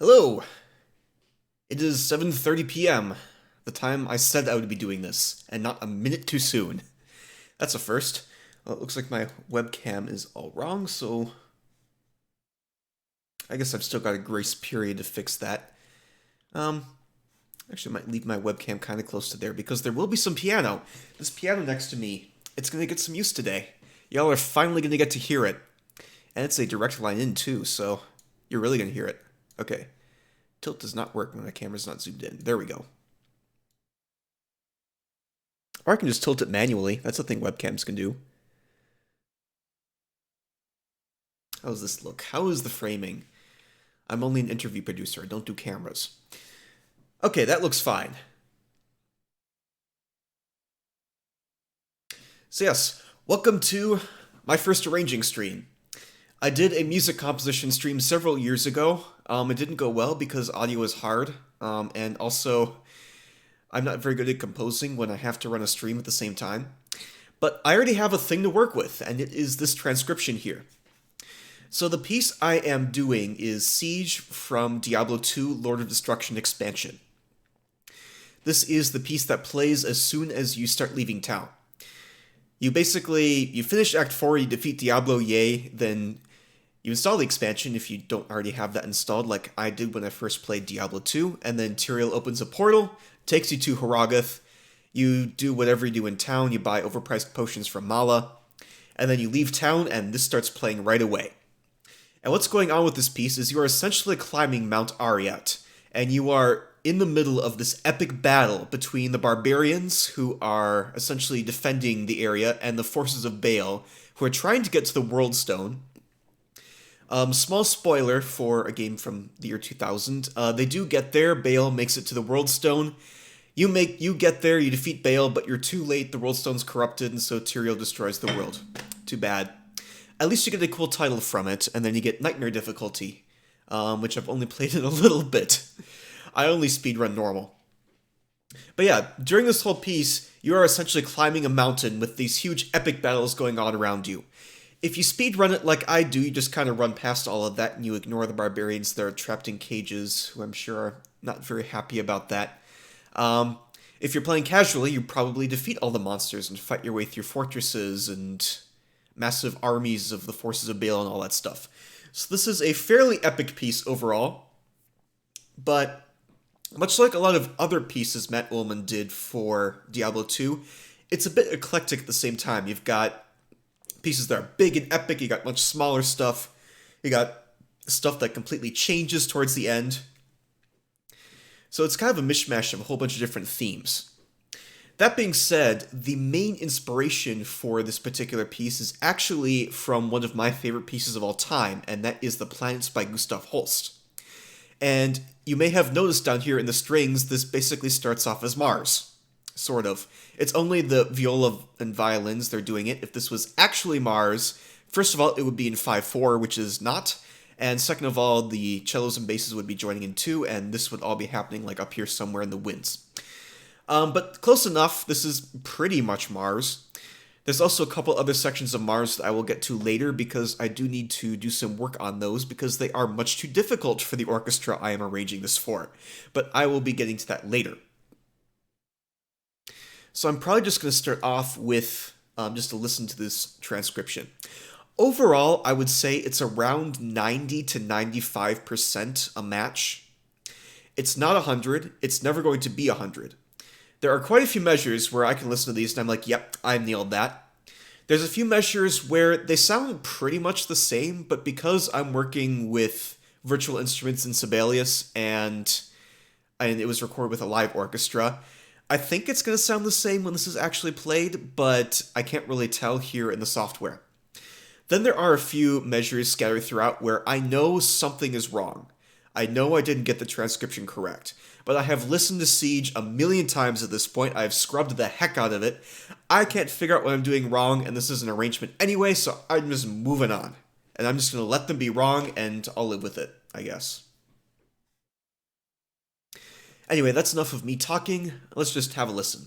Hello! It is 7:30 p.m., the time I said I would be doing this, and not a minute too soon. That's a first. Well, it looks like my webcam is all wrong, so I guess I've still got a grace period to fix that. Actually, I might leave my webcam kind of close to there, because there will be some piano. This piano next to me, it's going to get some use today. Y'all are finally going to get to hear it. And it's a direct line in, too, so you're really going to hear it. Okay. Tilt does not work when the camera's not zoomed in. There we go. Or I can just tilt it manually. That's a thing webcams can do. How does this look? How is the framing? I'm only an interview producer. I don't do cameras. Okay, that looks fine. So yes, welcome to my first arranging stream. I did a music composition stream several years ago. It didn't go well because audio is hard, and also I'm not very good at composing when I have to run a stream at the same time. But I already have a thing to work with, and it is this transcription here. So the piece I am doing is Siege from Diablo II Lord of Destruction expansion. This is the piece that plays as soon as you start leaving town. You finish Act 4, you defeat Diablo, yay, then you install the expansion if you don't already have that installed, like I did when I first played Diablo 2, and then Tyrael opens a portal, takes you to Horagath, you do whatever you do in town, you buy overpriced potions from Mala, and then you leave town, and this starts playing right away. And what's going on with this piece is you are essentially climbing Mount Ariat, and you are in the middle of this epic battle between the barbarians, who are essentially defending the area, and the forces of Baal, who are trying to get to the World Stone. Small spoiler for a game from the year 2000. They do get there. Baal makes it to the World Stone. You get there, you defeat Baal, but you're too late. The World Stone's corrupted, and so Tyrael destroys the world. Too bad. At least you get a cool title from it, and then you get Nightmare difficulty, which I've only played in a little bit. I only speedrun normal. But yeah, during this whole piece, you are essentially climbing a mountain with these huge epic battles going on around you. If you speedrun it like I do, you just kind of run past all of that and you ignore the barbarians that are trapped in cages, who I'm sure are not very happy about that. If you're playing casually, you probably defeat all the monsters and fight your way through fortresses and massive armies of the forces of Baal and all that stuff. So this is a fairly epic piece overall, but much like a lot of other pieces Matt Ullman did for Diablo 2, it's a bit eclectic at the same time. You've got pieces that are big and epic, you got much smaller stuff, you got stuff that completely changes towards the end. So it's kind of a mishmash of a whole bunch of different themes. That being said, the main inspiration for this particular piece is actually from one of my favorite pieces of all time, and that is The Planets by Gustav Holst. And you may have noticed down here in the strings, this basically starts off as Mars. Sort of. It's only the viola and violins they're doing it. If this was actually Mars, first of all, it would be in 5/4, which is not. And second of all, the cellos and basses would be joining in too, and this would all be happening like up here somewhere in the winds. But close enough, this is pretty much Mars. There's also a couple other sections of Mars that I will get to later, because I do need to do some work on those, because they are much too difficult for the orchestra I am arranging this for. But I will be getting to that later. So I'm probably just going to start off with just to listen to this transcription. Overall, I would say it's around 90 to 95% a match. It's not 100, it's never going to be 100. There are quite a few measures where I can listen to these and I'm like, yep, I nailed that. There's a few measures where they sound pretty much the same, but because I'm working with virtual instruments in Sibelius and it was recorded with a live orchestra, I think it's going to sound the same when this is actually played, but I can't really tell here in the software. Then there are a few measures scattered throughout where I know something is wrong. I know I didn't get the transcription correct, but I have listened to Siege a million times at this point. I've scrubbed the heck out of it. I can't figure out what I'm doing wrong, and this is an arrangement anyway, so I'm just moving on. And I'm just going to let them be wrong, and I'll live with it, I guess. Anyway, that's enough of me talking. Let's just have a listen.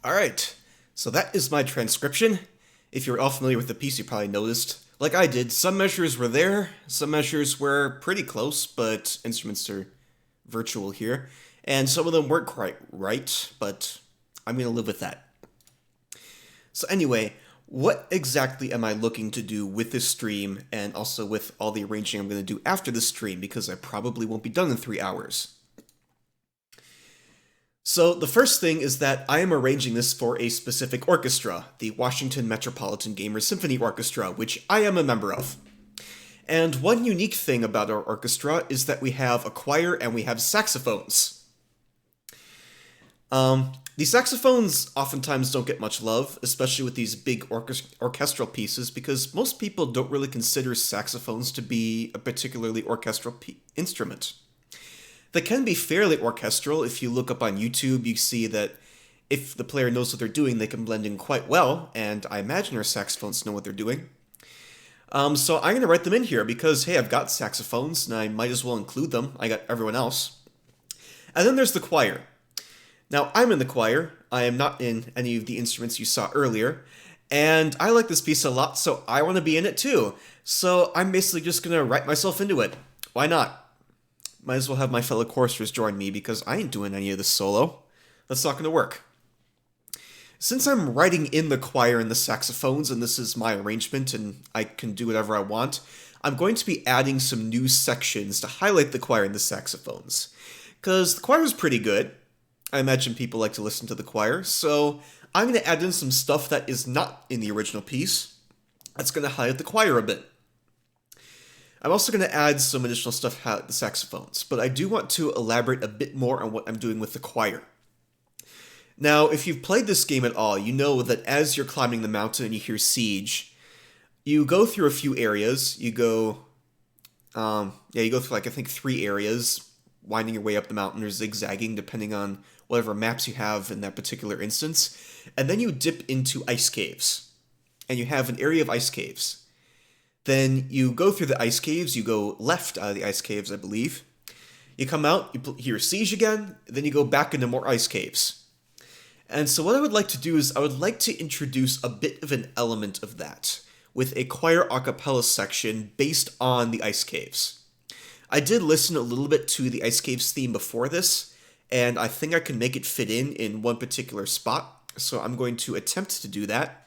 Alright, so that is my transcription. If you're all familiar with the piece, you probably noticed. Like I did, some measures were there, some measures were pretty close, but instruments are virtual here. And some of them weren't quite right, but I'm going to live with that. So anyway, what exactly am I looking to do with this stream, and also with all the arranging I'm going to do after the stream, because I probably won't be done in 3 hours. So the first thing is that I am arranging this for a specific orchestra, the Washington Metropolitan Gamers Symphony Orchestra, which I am a member of. And one unique thing about our orchestra is that we have a choir and we have saxophones. The saxophones oftentimes don't get much love, especially with these big orchestral pieces, because most people don't really consider saxophones to be a particularly orchestral instrument. They can be fairly orchestral. If you look up on YouTube, you see that if the player knows what they're doing, they can blend in quite well, and I imagine our saxophones know what they're doing. So I'm going to write them in here because, hey, I've got saxophones, and I might as well include them. I got everyone else. And then there's the choir. Now, I'm in the choir. I am not in any of the instruments you saw earlier, and I like this piece a lot, so I want to be in it too. So I'm basically just going to write myself into it. Why not? Might as well have my fellow choristers join me, because I ain't doing any of this solo. That's not going to work. Since I'm writing in the choir and the saxophones, and this is my arrangement, and I can do whatever I want, I'm going to be adding some new sections to highlight the choir and the saxophones. Because the choir is pretty good. I imagine people like to listen to the choir, so I'm going to add in some stuff that is not in the original piece. That's going to highlight the choir a bit. I'm also going to add some additional stuff to highlight the saxophones, but I do want to elaborate a bit more on what I'm doing with the choir. Now, if you've played this game at all, you know that as you're climbing the mountain and you hear Siege, you go through a few areas. You go through like, I think 3 areas, winding your way up the mountain or zigzagging, depending on whatever maps you have in that particular instance. And then you dip into ice caves, and you have an area of ice caves. Then you go through the ice caves, you go left out of the ice caves, I believe. You come out, you hear Siege again, then you go back into more ice caves. And so what I would like to do is I would like to introduce a bit of an element of that, with a choir a cappella section based on the ice caves. I did listen a little bit to the ice caves theme before this, and I think I can make it fit in one particular spot, so I'm going to attempt to do that.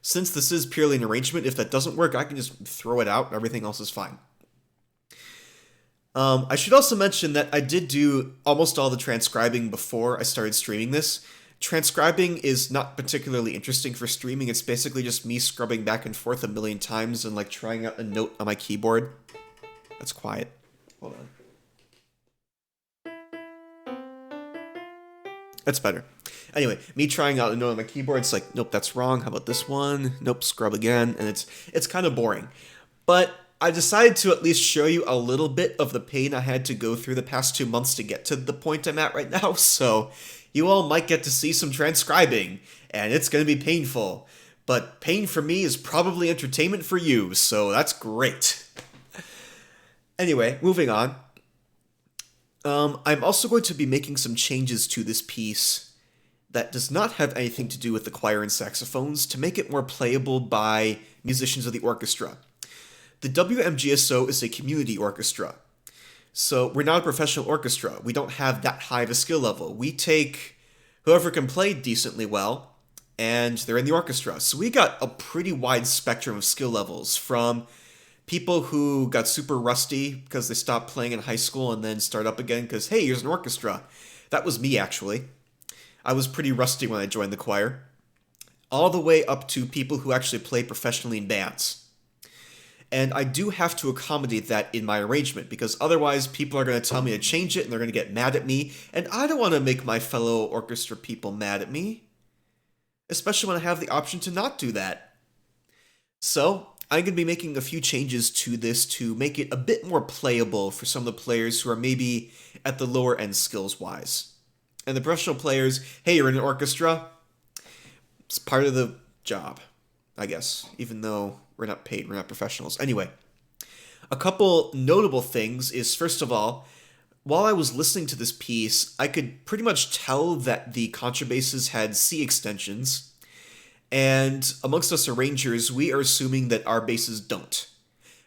Since this is purely an arrangement, if that doesn't work, I can just throw it out and everything else is fine. I should also mention that I did do almost all the transcribing before I started streaming this. Transcribing is not particularly interesting for streaming. It's basically just me scrubbing back and forth a million times and like trying out a note on my keyboard. That's quiet. Hold on. That's better. Anyway, me trying out a note on my keyboard, it's like, nope, that's wrong. How about this one? Nope, scrub again. And it's kind of boring. But I decided to at least show you a little bit of the pain I had to go through the past 2 months to get to the point I'm at right now. So you all might get to see some transcribing, and it's going to be painful. But pain for me is probably entertainment for you, so that's great. Anyway, moving on. I'm also going to be making some changes to this piece that does not have anything to do with the choir and saxophones to make it more playable by musicians of the orchestra. The WMGSO is a community orchestra, so we're not a professional orchestra. We don't have that high of a skill level. We take whoever can play decently well, and they're in the orchestra. So we got a pretty wide spectrum of skill levels, from people who got super rusty because they stopped playing in high school and then start up again because, hey, here's an orchestra. That was me, actually. I was pretty rusty when I joined the choir. All the way up to people who actually play professionally in bands. And I do have to accommodate that in my arrangement, because otherwise people are going to tell me to change it and they're going to get mad at me, and I don't want to make my fellow orchestra people mad at me. Especially when I have the option to not do that. So, I'm going to be making a few changes to this to make it a bit more playable for some of the players who are maybe at the lower end skills-wise. And the professional players, hey, you're in an orchestra. It's part of the job, I guess, even though we're not paid, we're not professionals. Anyway, a couple notable things is, first of all, while I was listening to this piece, I could pretty much tell that the contrabasses had C extensions, and amongst us arrangers, we are assuming that our basses don't.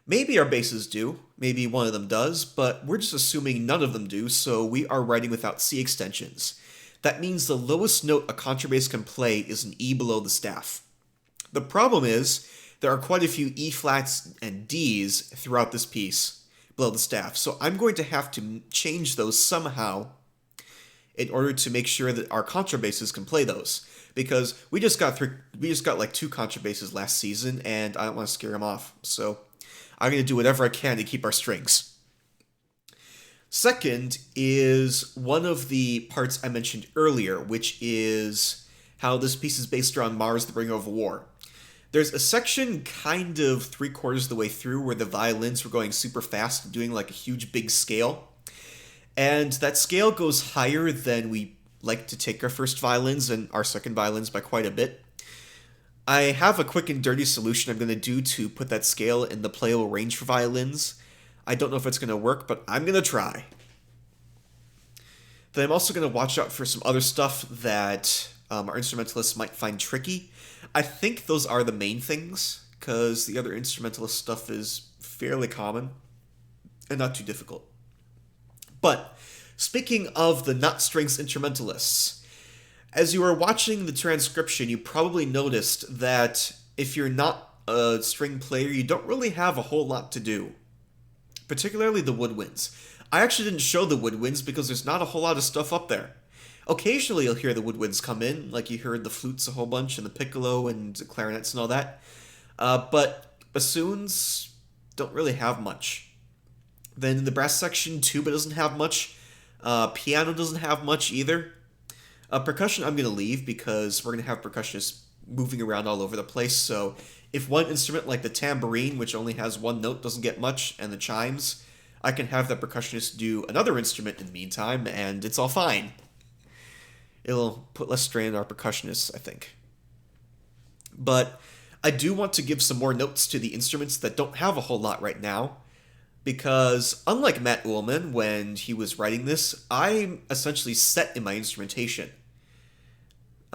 Maybe our basses do, maybe one of them does, but we're just assuming none of them do, so we are writing without C extensions. That means the lowest note a contrabass can play is an E below the staff. The problem is, there are quite a few E flats and Ds throughout this piece below the staff, so I'm going to have to change those somehow in order to make sure that our contrabasses can play those. Because we just got like 2 contrabasses last season, and I don't want to scare them off, so I'm going to do whatever I can to keep our strings. Second is one of the parts I mentioned earlier, which is how this piece is based around Mars, the Bringer of War. There's a section kind of 3/4 of the way through where the violins were going super fast, doing like a huge big scale. And that scale goes higher than we like to take our first violins and our second violins by quite a bit. I have a quick and dirty solution I'm going to do to put that scale in the playable range for violins. I don't know if it's going to work, but I'm going to try. Then I'm also going to watch out for some other stuff that our instrumentalists might find tricky. I think those are the main things, because the other instrumentalist stuff is fairly common and not too difficult. But speaking of the not strings instrumentalists, as you were watching the transcription, you probably noticed that if you're not a string player, you don't really have a whole lot to do, particularly the woodwinds. I actually didn't show the woodwinds because there's not a whole lot of stuff up there. Occasionally you'll hear the woodwinds come in, like you heard the flutes a whole bunch, and the piccolo, and the clarinets and all that. But bassoons don't really have much. Then in the brass section, tuba doesn't have much. Piano doesn't have much either. Percussion I'm going to leave because we're going to have percussionists moving around all over the place, so if one instrument like the tambourine, which only has one note, doesn't get much, and the chimes, I can have the percussionist do another instrument in the meantime, and it's all fine. It'll put less strain on our percussionists, I think. But I do want to give some more notes to the instruments that don't have a whole lot right now, because unlike Matt Ullman, when he was writing this, I'm essentially set in my instrumentation.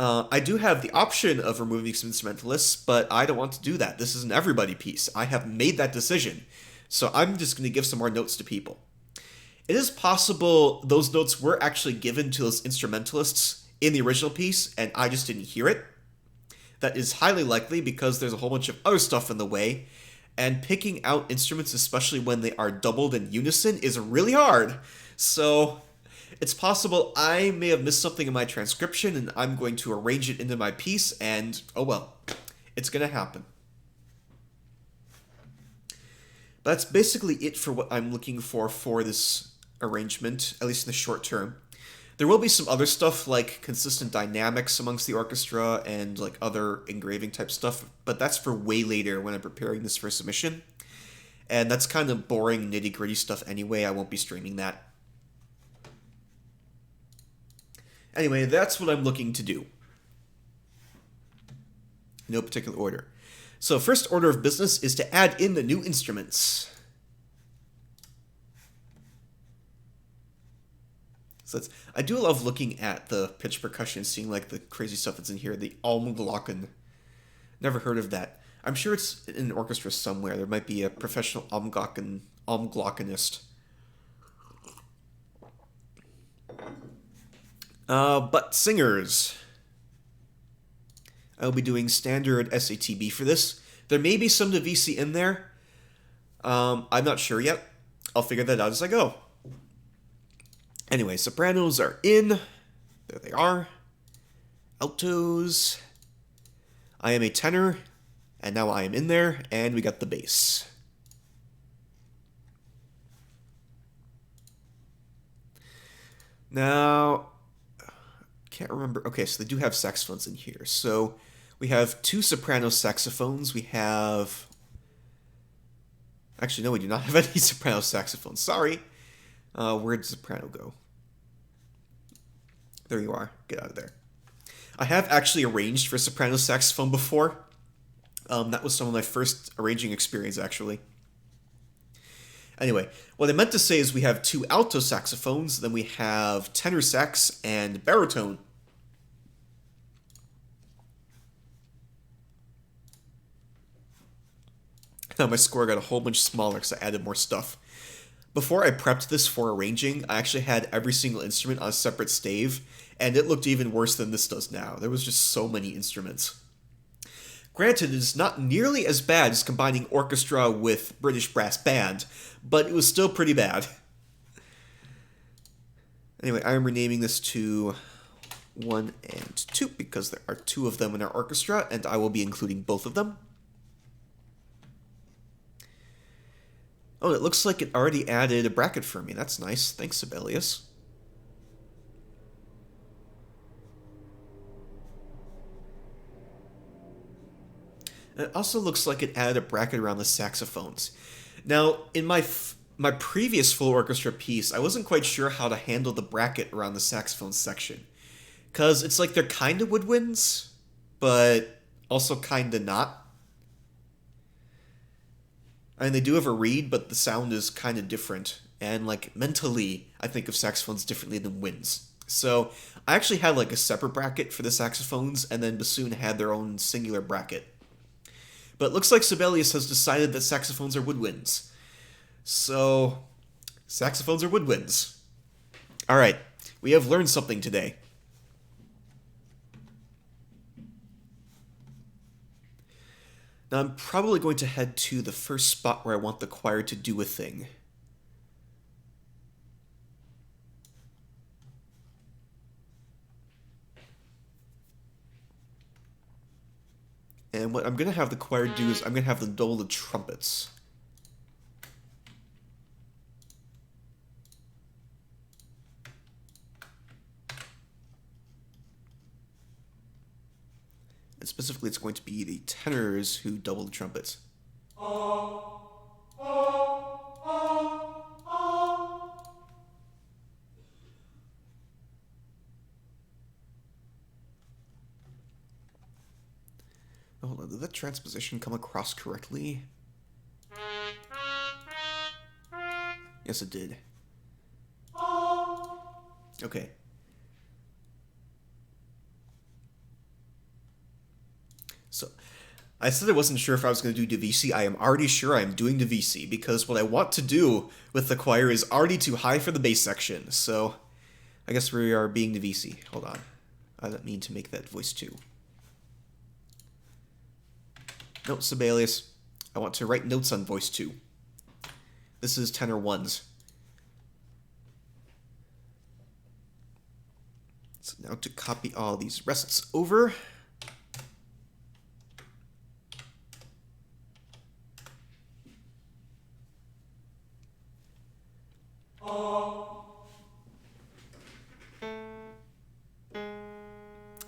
I do have the option of removing some instrumentalists, but I don't want to do that. This is an everybody piece. I have made that decision, so I'm just going to give some more notes to people. It is possible those notes were actually given to those instrumentalists in the original piece, and I just didn't hear it. That is highly likely because there's a whole bunch of other stuff in the way, and picking out instruments, especially when they are doubled in unison, is really hard. So it's possible I may have missed something in my transcription, and I'm going to arrange it into my piece, and oh well, it's going to happen. That's basically it for what I'm looking for this arrangement, at least in the short term. There will be some other stuff like consistent dynamics amongst the orchestra and like other engraving type stuff, but that's for way later when I'm preparing this for submission. And that's kind of boring nitty-gritty stuff anyway. I won't be streaming that. Anyway, that's what I'm looking to do. No particular order. So first order of business is to add in the new instruments. So I do love looking at the pitch percussion, seeing like the crazy stuff that's in here. The Almglocken. Never heard of that. I'm sure it's in an orchestra somewhere. There might be a professional Almglockenist. But singers. I'll be doing standard SATB for this. There may be some to VC in there. I'm not sure yet. I'll figure that out as I go. Anyway, sopranos are in. There they are. Altos. I am a tenor, and now I am in there, and we got the bass. Now, can't remember. Okay, so they do have saxophones in here. So we have 2 soprano saxophones. We have... Actually, no, we do not have any soprano saxophones. Sorry. Where'd soprano go? There you are. Get out of there. I have actually arranged for soprano saxophone before. That was some of my first arranging experience, actually. Anyway, what I meant to say is we have two alto saxophones, then we have tenor sax and baritone. Now my score got a whole bunch smaller because I added more stuff. Before I prepped this for arranging, I actually had every single instrument on a separate stave, and it looked even worse than this does now. There was just so many instruments. Granted, it is not nearly as bad as combining orchestra with British brass band, but it was still pretty bad. Anyway, I am renaming this to 1 and 2 because there are two of them in our orchestra, and I will be including both of them. Oh, it looks like it already added a bracket for me. That's nice. Thanks, Sibelius. It also looks like it added a bracket around the saxophones. Now, in my previous full orchestra piece, I wasn't quite sure how to handle the bracket around the saxophone section. Because it's like they're kind of woodwinds, but also kind of not. I mean, they do have a reed, but the sound is kind of different. And, like, mentally, I think of saxophones differently than winds. So, I actually had, like, a separate bracket for the saxophones, and then bassoon had their own singular bracket. But it looks like Sibelius has decided that saxophones are woodwinds. So, saxophones are woodwinds. Alright, we have learned something today. Now I'm probably going to head to the first spot where I want the choir to do a thing. And what I'm going to have the choir do is I'm going to have them dole the trumpets. And specifically, it's going to be the tenors who double the trumpets. Oh, hold on, did that transposition come across correctly? Yes, it did. Okay. So, I said I wasn't sure if I was going to do Divisi. I am already sure I am doing Divisi, because what I want to do with the choir is already too high for the bass section. So, I guess we are being Divisi. Hold on. I don't mean to make that voice 2. No, Sibelius. I want to write notes on voice 2. This is tenor 1s. So now to copy all these rests over.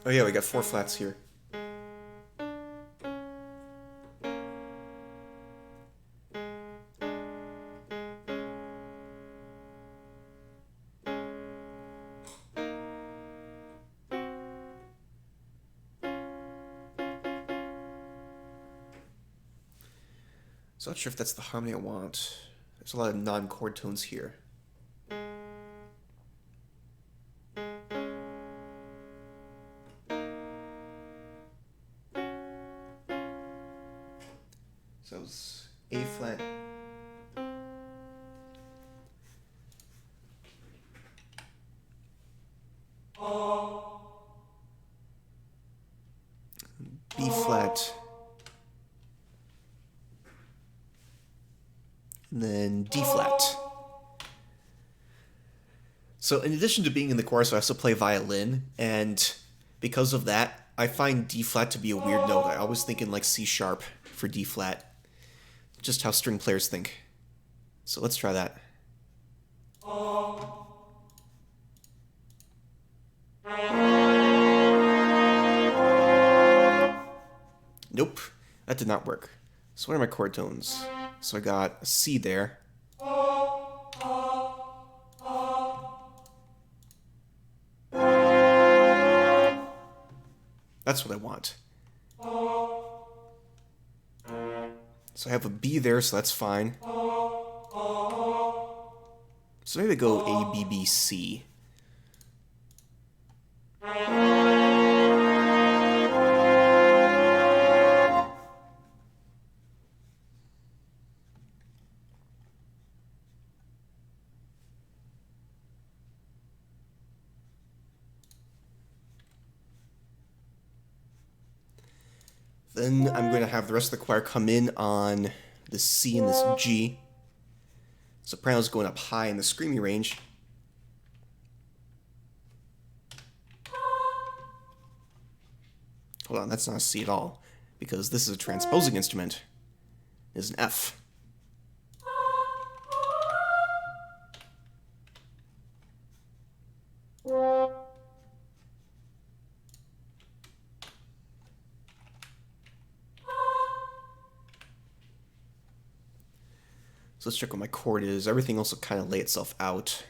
Oh yeah, we got 4 flats here. So I'm not sure if that's the harmony I want. There's a lot of non-chord tones here. So it's A flat. B flat. And then D flat. So in addition to being in the chorus, I also play violin, and because of that, I find D flat to be a weird note. I always think in like C sharp for D flat. Just how string players think. So let's try that. Nope, that did not work. So what are my chord tones? So I got a C there. That's what I want. So I have a B there, so that's fine. So maybe go A, B, B, C. Then I'm going to have the rest of the choir come in on this C and this G. Soprano's going up high in the screamy range. Hold on, that's not a C at all, because this is a transposing instrument. It's an F. So let's check what my chord is. Everything else will kind of lay itself out.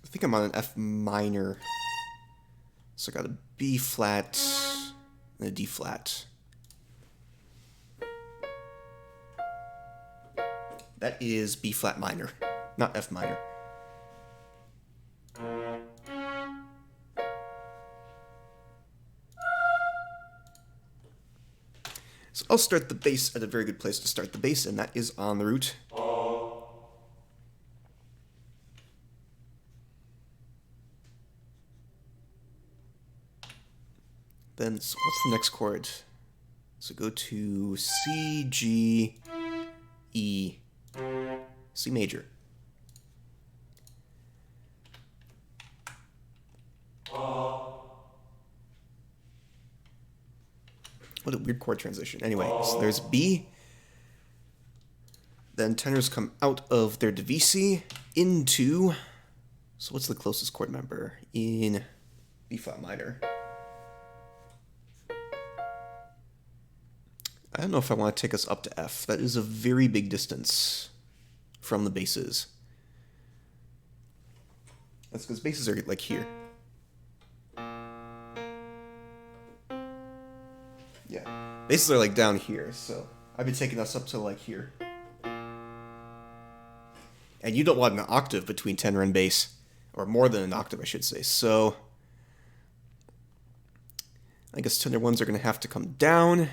I think I'm on an F minor. So I got a B flat and a D flat. That is B flat minor, not F minor. So I'll start the bass at a very good place to start the bass, and that is on the root. Then, so what's the next chord? So go to C, G, E, C major. What a weird chord transition. Anyway, so there's B. Then tenors come out of their divisi into... So what's the closest chord member? In B flat minor. I don't know if I want to take us up to F. That is a very big distance from the basses. That's because basses are like here. Yeah, basses are like down here, so I've been taking us up to like here. And you don't want an octave between tenor and bass, or more than an octave, I should say. So I guess tenor ones are going to have to come down.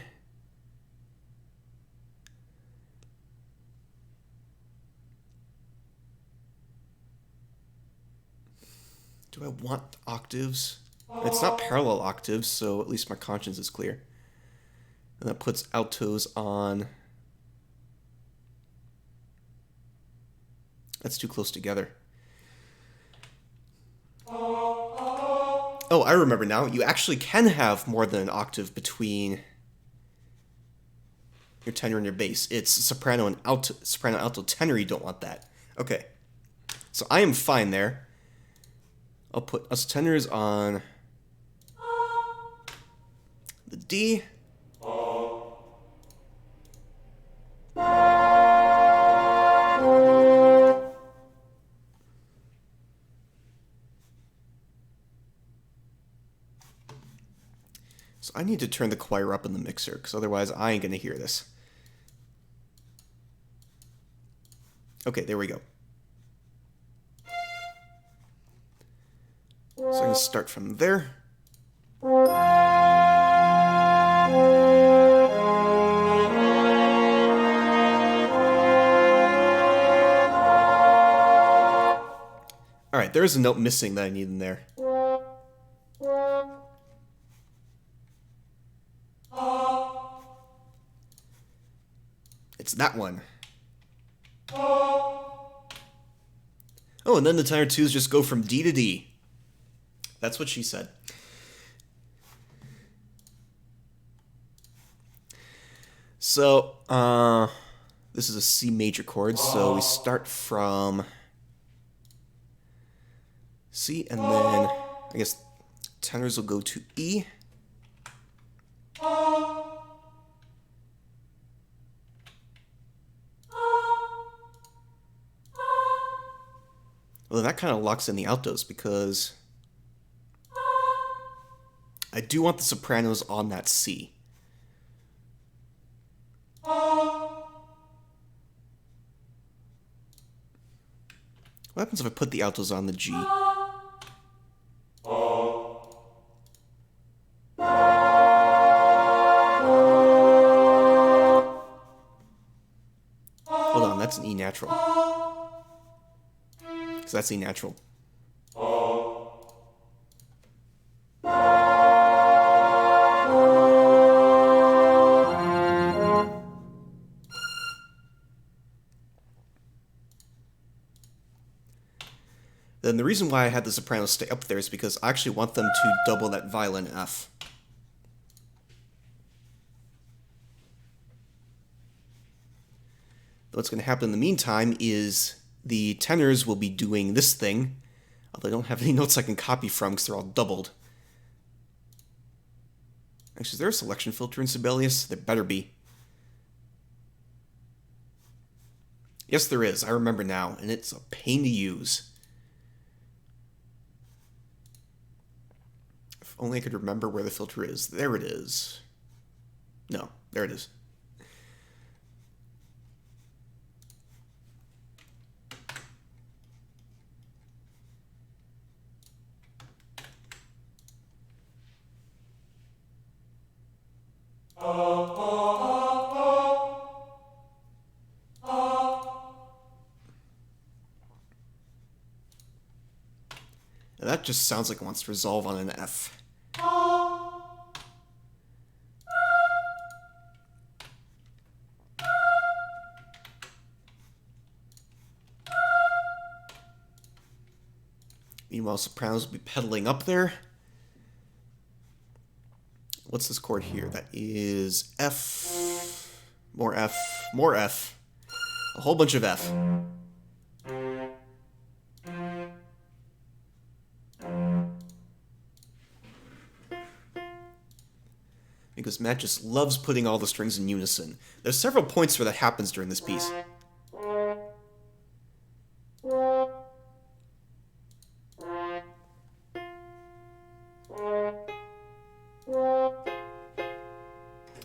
Do I want octaves? It's not parallel octaves, so at least my conscience is clear. And that puts altos on... That's too close together. Oh, I remember now. You actually can have more than an octave between your tenor and your bass. It's soprano and alto, soprano, alto, tenor. You don't want that. Okay. So I am fine there. I'll put us tenors on the D. So I need to turn the choir up in the mixer, because otherwise I ain't going to hear this. Okay, there we go. So I'm going to start from there. Alright, there is a note missing that I need in there. It's that one. Oh, and then the tenor twos just go from D to D. That's what she said. So, this is a C major chord, so we start from C, and then I guess tenors will go to E. Well, that kind of locks in the altos, because I do want the sopranos on that C. What happens if I put the altos on the G? Hold on, that's an E natural. Because that's E natural. Then the reason why I had the sopranos stay up there is because I actually want them to double that violin F. What's going to happen in the meantime is the tenors will be doing this thing, although I don't have any notes I can copy from because they're all doubled. Actually, is there a selection filter in Sibelius? There better be. Yes, there is. I remember now, and it's a pain to use. If only I could remember where the filter is. There it is. No, there it is. Now that just sounds like it wants to resolve on an F. Meanwhile, sopranos will be pedaling up there. What's this chord here? That is F, more F, more F, a whole bunch of F. Because Matt just loves putting all the strings in unison. There's several points where that happens during this piece.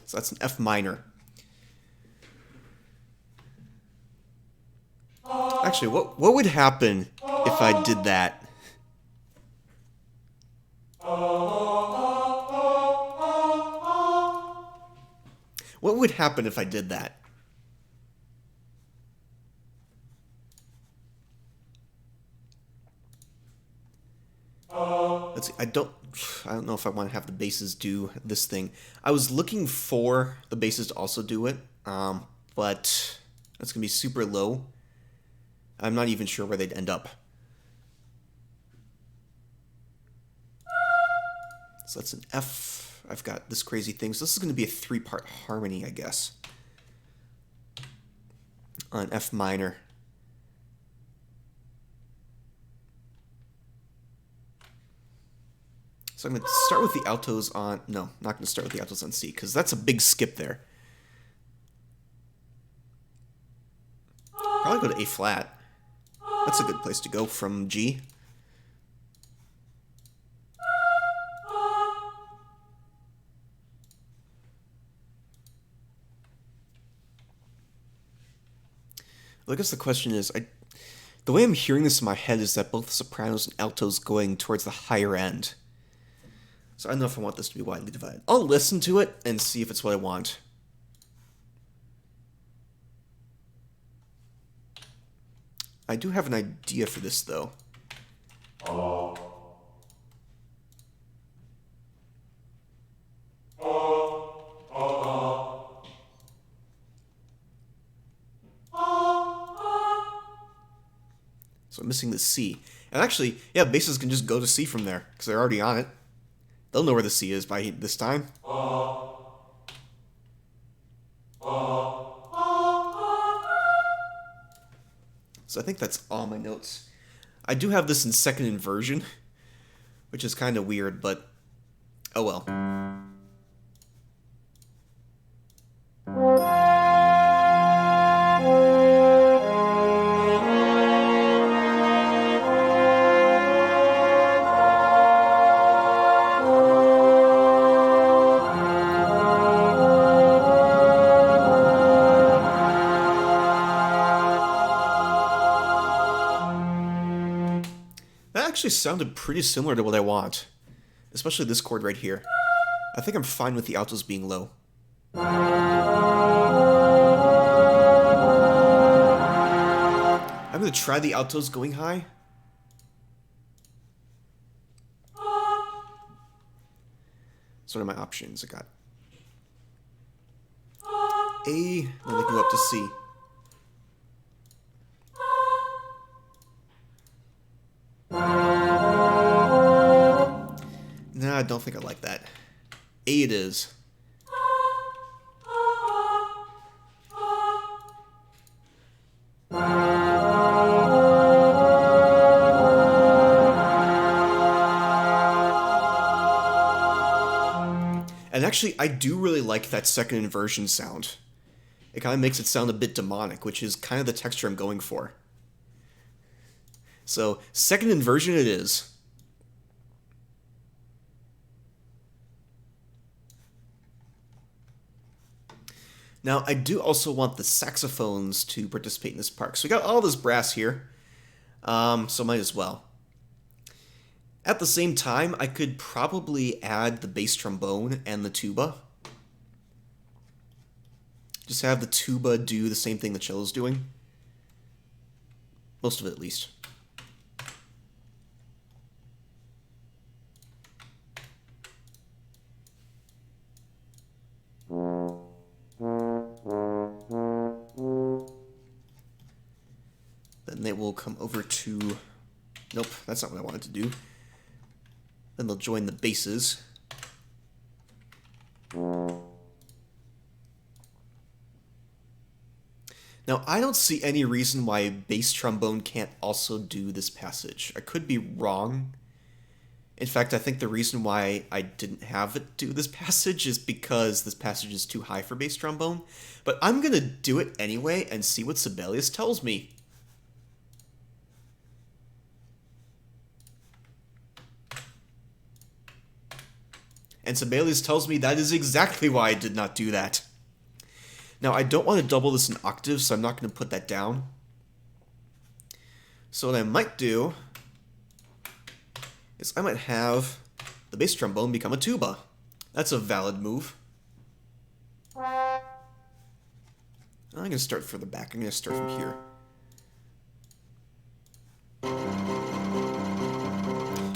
So that's an F minor. Actually, what would happen if I did that? What would happen if I did that? Let's see, I don't know if I want to have the basses do this thing. I was looking for the basses to also do it, but that's going to be super low. I'm not even sure where they'd end up. So that's an F. I've got this crazy thing. So this is going to be a 3-part harmony, I guess. On F minor. So I'm going to start with the altos on... No, not going to start with the altos on C, because that's a big skip there. Probably go to A flat. That's a good place to go from G. Well, I guess the question is, the way I'm hearing this in my head is that both sopranos and altos going towards the higher end. So I don't know if I want this to be widely divided. I'll listen to it and see if it's what I want. I do have an idea for this, though. So I'm missing the C. And actually, yeah, basses can just go to C from there, because they're already on it. They'll know where the C is by this time. So I think that's all my notes. I do have this in second inversion, which is kind of weird, but oh well. actually sounded pretty similar to what I want. Especially this chord right here. I think I'm fine with the altos being low. I'm going to try the altos going high. So what are my options? I got A, then they can go up to C. Nah, I don't think I like that. A it is. And actually, I do really like that second inversion sound. It kind of makes it sound a bit demonic, which is kind of the texture I'm going for. So, second inversion it is. Now, I do also want the saxophones to participate in this part. So we got all this brass here, so might as well. At the same time, I could probably add the bass trombone and the tuba. Just have the tuba do the same thing the cello's doing. Most of it, at least. Then they will come over to... Nope, that's not what I wanted to do. Then they'll join the basses. Now, I don't see any reason why a bass trombone can't also do this passage. I could be wrong. In fact, I think the reason why I didn't have it do this passage is because this passage is too high for bass trombone. But I'm going to do it anyway and see what Sibelius tells me. And Sibelius tells me that is exactly why I did not do that. Now, I don't want to double this in octaves, so I'm not going to put that down. So what I might do is I might have the bass trombone become a tuba. That's a valid move. I'm going to start further back. I'm going to start from here.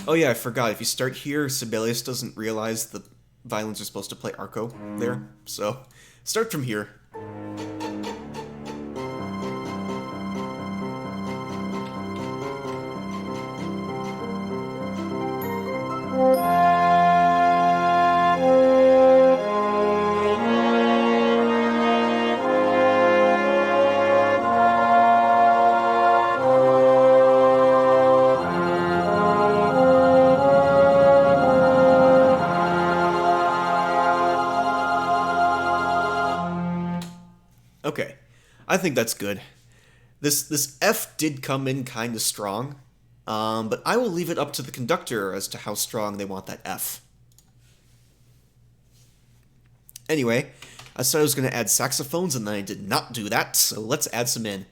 Oh yeah, I forgot. If you start here, Sibelius doesn't realize the violins are supposed to play arco there. So, start from here. Okay, I think that's good. This F did come in kind of strong, but I will leave it up to the conductor as to how strong they want that F. Anyway, I said I was going to add saxophones, and then I did not do that, so let's add some in.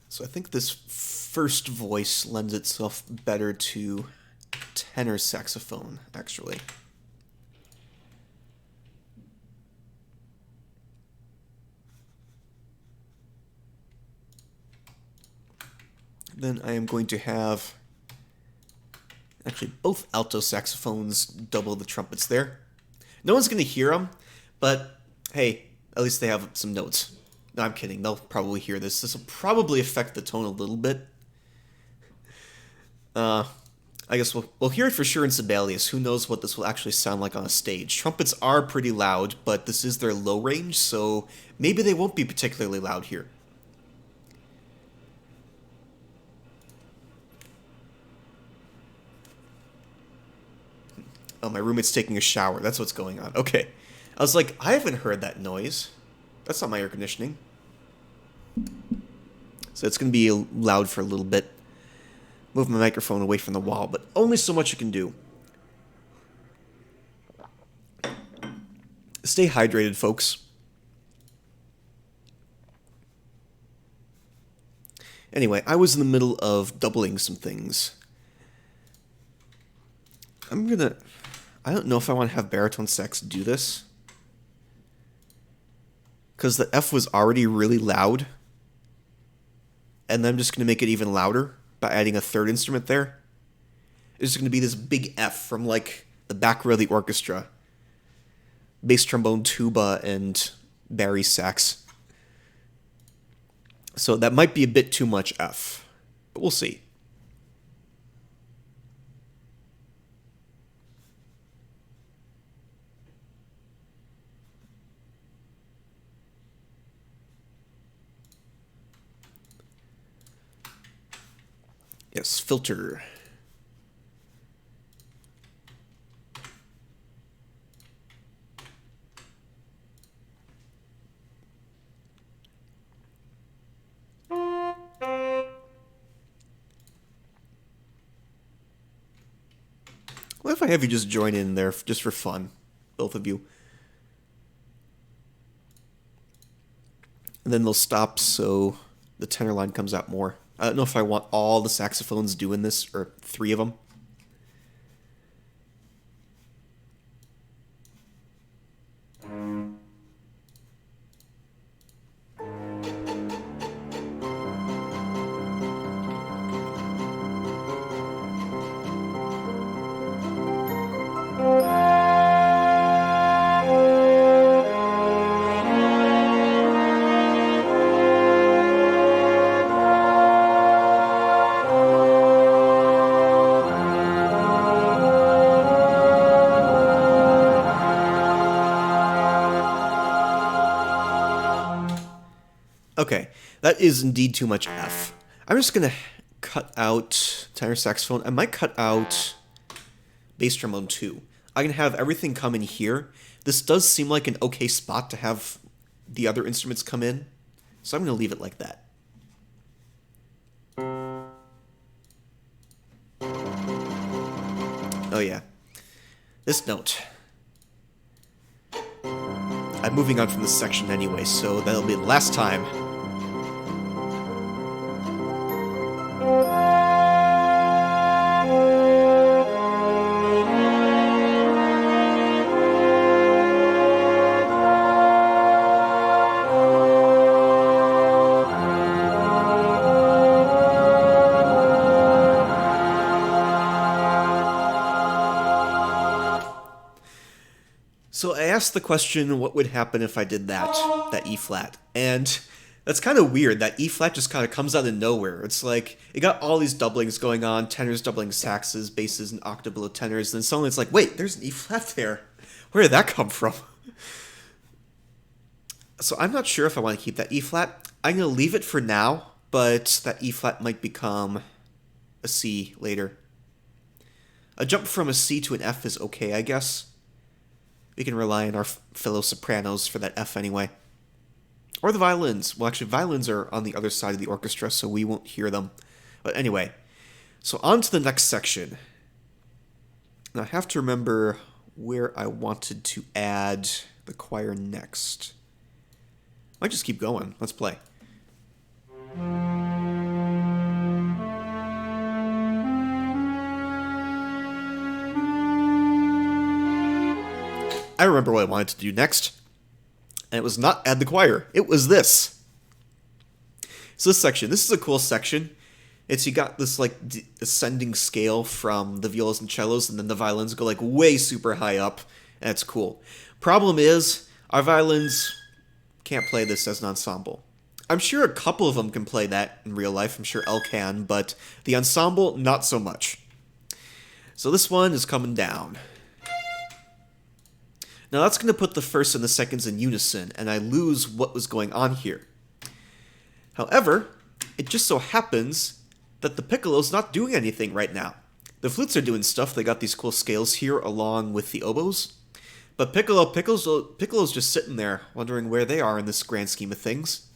So I think this first voice lends itself better to tenor saxophone, actually. Then I am going to have actually both alto saxophones double the trumpets there. No one's going to hear them, but hey, at least they have some notes. No, I'm kidding. They'll probably hear this. This will probably affect the tone a little bit. I guess we'll hear it for sure in Sibelius. Who knows what this will actually sound like on a stage. Trumpets are pretty loud, but this is their low range, so maybe they won't be particularly loud here. Oh, my roommate's taking a shower. That's what's going on. Okay. I was like, I haven't heard that noise. That's not my air conditioning. So it's going to be loud for a little bit. move my microphone away from the wall, but only so much you can do. Stay hydrated, folks. Anyway, I was in the middle of doubling some things. I don't know if I want to have baritone sax do this. Because the F was already really loud. And then I'm just going to make it even louder by adding a third instrument there. It's just going to be this big F from, like, the back row of the orchestra. Bass trombone, tuba, and bari sax. So that might be a bit too much F. But we'll see. Yes, filter. What if I have you just join in there just for fun? Both of you. And then they'll stop so the tenor line comes out more. I don't know if I want all the saxophones doing this, or 3 of them. Okay, that is indeed too much F. I'm just going to cut out tenor saxophone. I might cut out bass trombone too. I can have everything come in here. This does seem like an okay spot to have the other instruments come in, so I'm going to leave it like that. Oh yeah, this note. I'm moving on from this section anyway, so that'll be the last time. So I asked the question, what would happen if I did that E flat? And that's kind of weird, that E flat just kind of comes out of nowhere. It's like, it got all these doublings going on, tenors doubling saxes, basses, and octave below tenors, and then suddenly it's like, wait, there's an E flat there. Where did that come from? So I'm not sure if I want to keep that E flat. I'm going to leave it for now, but that E flat might become a C later. A jump from a C to an F is okay, I guess. We can rely on our fellow sopranos for that F anyway. Or the violins. Well, actually, violins are on the other side of the orchestra, so we won't hear them. But anyway, so on to the next section. Now, I have to remember where I wanted to add the choir next. I might just keep going. Let's play. I remember what I wanted to do next, and it was not add the choir. It was this. So this section, this is a cool section. You got this like ascending scale from the violas and cellos, and then the violins go like way super high up, and it's cool. Problem is, our violins can't play this as an ensemble. I'm sure a couple of them can play that in real life. I'm sure Elle can, but the ensemble, not so much. So this one is coming down. Now that's going to put the first and the seconds in unison, and I lose what was going on here. However, it just so happens that the piccolo's not doing anything right now. The flutes are doing stuff. They got these cool scales here along with the oboes. But Piccolo's just sitting there, wondering where they are in this grand scheme of things.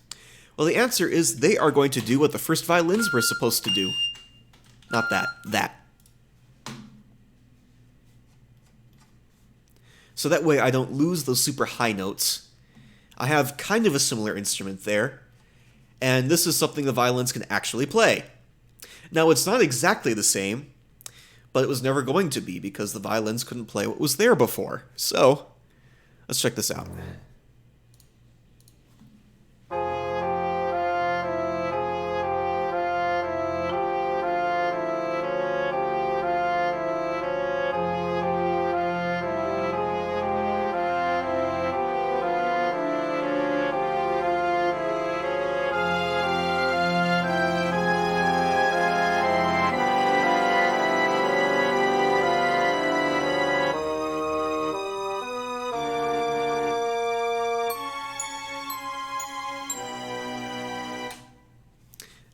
Well, the answer is they are going to do what the first violins were supposed to do. Not that. That. So that way I don't lose those super high notes. I have kind of a similar instrument there, and this is something the violins can actually play. Now, it's not exactly the same, but it was never going to be because the violins couldn't play what was there before. So, let's check this out.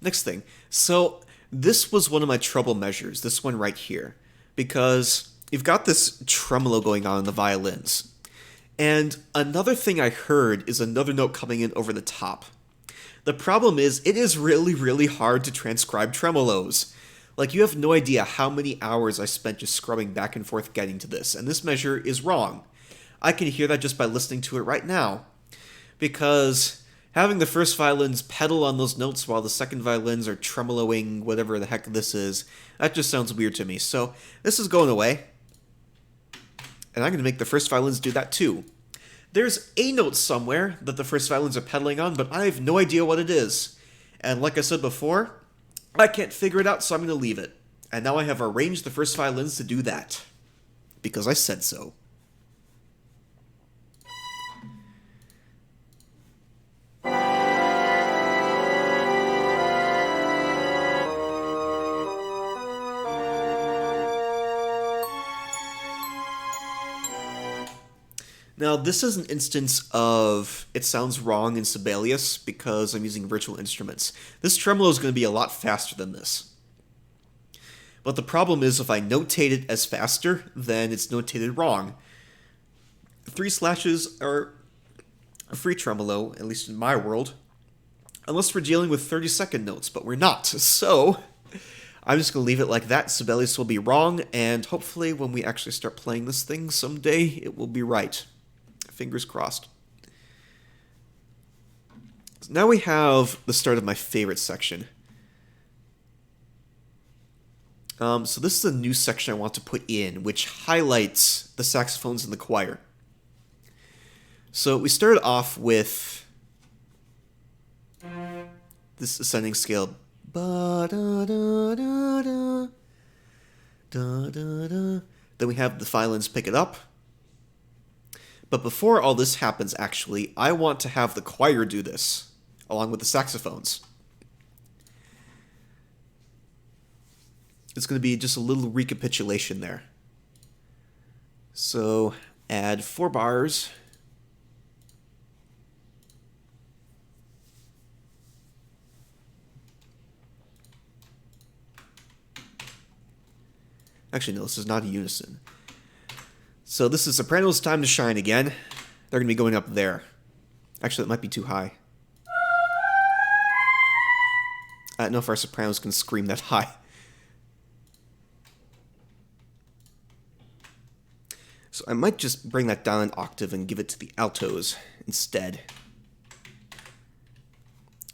Next thing. So this was one of my trouble measures, this one right here, because you've got this tremolo going on in the violins. And another thing I heard is another note coming in over the top. The problem is, it is really, really hard to transcribe tremolos. Like, you have no idea how many hours I spent just scrubbing back and forth getting to this, and this measure is wrong. I can hear that just by listening to it right now. Because having the first violins pedal on those notes while the second violins are tremoloing whatever the heck this is, that just sounds weird to me. So this is going away. And I'm going to make the first violins do that too. There's a note somewhere that the first violins are pedaling on, but I have no idea what it is. And like I said before, I can't figure it out, so I'm going to leave it. And now I have arranged the first violins to do that. Because I said so. Now, this is an instance of it sounds wrong in Sibelius because I'm using virtual instruments. This tremolo is going to be a lot faster than this. But the problem is if I notate it as faster, then it's notated wrong. 3 slashes are a free tremolo, at least in my world, unless we're dealing with 30-second notes, but we're not. So I'm just going to leave it like that. Sibelius will be wrong, and hopefully when we actually start playing this thing someday, it will be right. Fingers crossed. So now we have the start of my favorite section. So this is a new section I want to put in, which highlights the saxophones in the choir. So we started off with this ascending scale. Ba-da-da-da-da, da-da-da. Then we have the violins pick it up. But before all this happens, actually, I want to have the choir do this, along with the saxophones. It's going to be just a little recapitulation there. So, add 4 bars. Actually, no, this is not a unison. So this is soprano's time to shine again. They're going to be going up there. Actually, it might be too high. I don't know if our sopranos can scream that high. So I might just bring that down an octave and give it to the altos instead.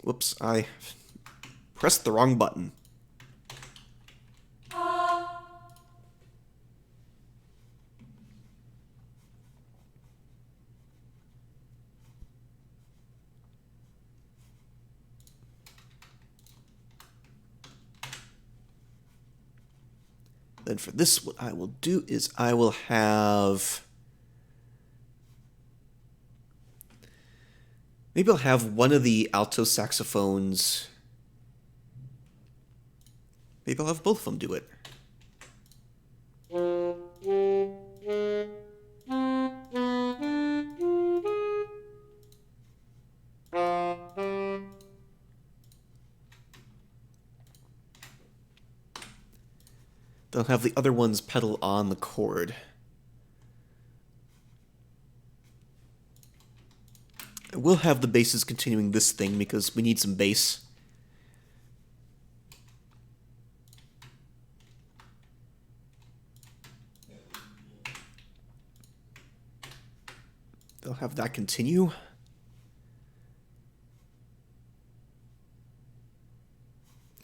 Whoops, I pressed the wrong button. Then for this, what I will do is I will have... Maybe I'll have one of the alto saxophones... Maybe I'll have both of them do it. They'll have the other ones pedal on the chord. I will have the basses continuing this thing because we need some bass. They'll have that continue.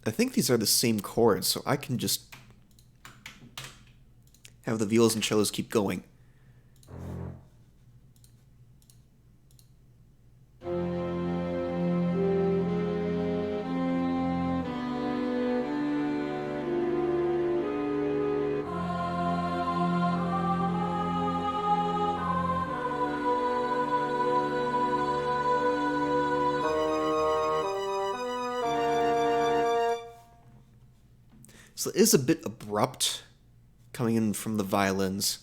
I think these are the same chords, so I can just have the violas and cellos keep going. So it is a bit abrupt coming in from the violins.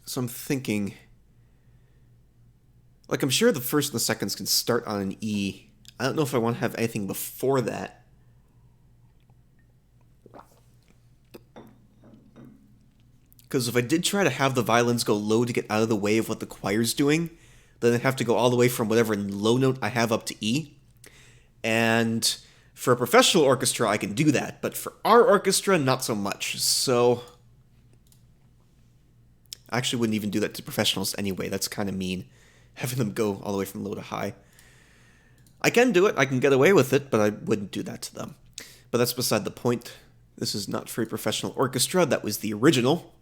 So I'm thinking, like, I'm sure the first and the seconds can start on an E. I don't know if I want to have anything before that. Because if I did try to have the violins go low to get out of the way of what the choir's doing, then I'd have to go all the way from whatever low note I have up to E. And for a professional orchestra, I can do that. But for our orchestra, not so much. So I actually wouldn't even do that to professionals anyway. That's kind of mean, having them go all the way from low to high. I can do it. I can get away with it, but I wouldn't do that to them. But that's beside the point. This is not for a professional orchestra. That was the original.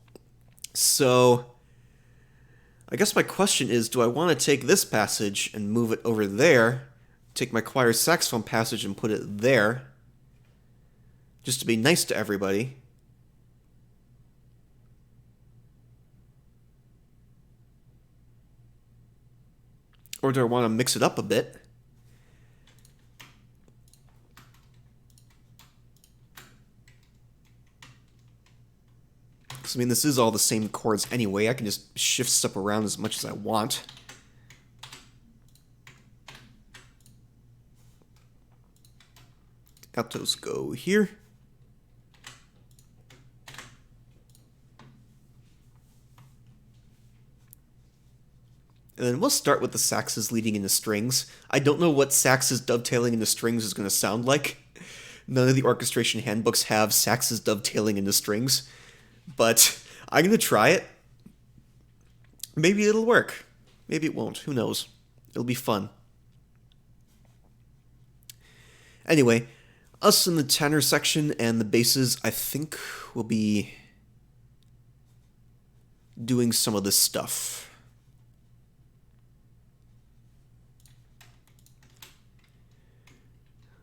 So I guess my question is, do I want to take this passage and move it over there, take my choir saxophone passage and put it there, just to be nice to everybody? Or do I want to mix it up a bit? Because, I mean, this is all the same chords anyway. I can just shift stuff around as much as I want. Altos go here. And then we'll start with the saxes leading into strings. I don't know what saxes dovetailing into strings is going to sound like. None of the orchestration handbooks have saxes dovetailing into strings. But I'm going to try it. Maybe it'll work. Maybe it won't. Who knows? It'll be fun. Anyway, us in the tenor section and the basses, I think we'll be doing some of this stuff.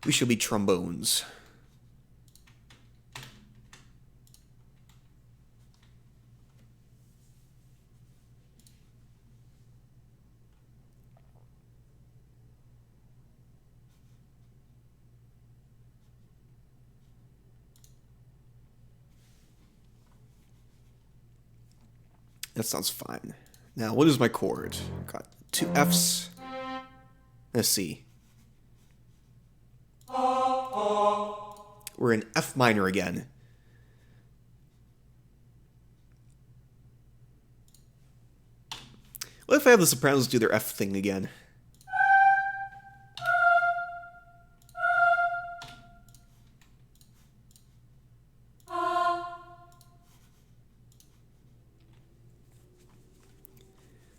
We shall be trombones. That sounds fine. Now, what is my chord? I've got 2 Fs and a C. We're in F minor again. What if I have the sopranos do their F thing again?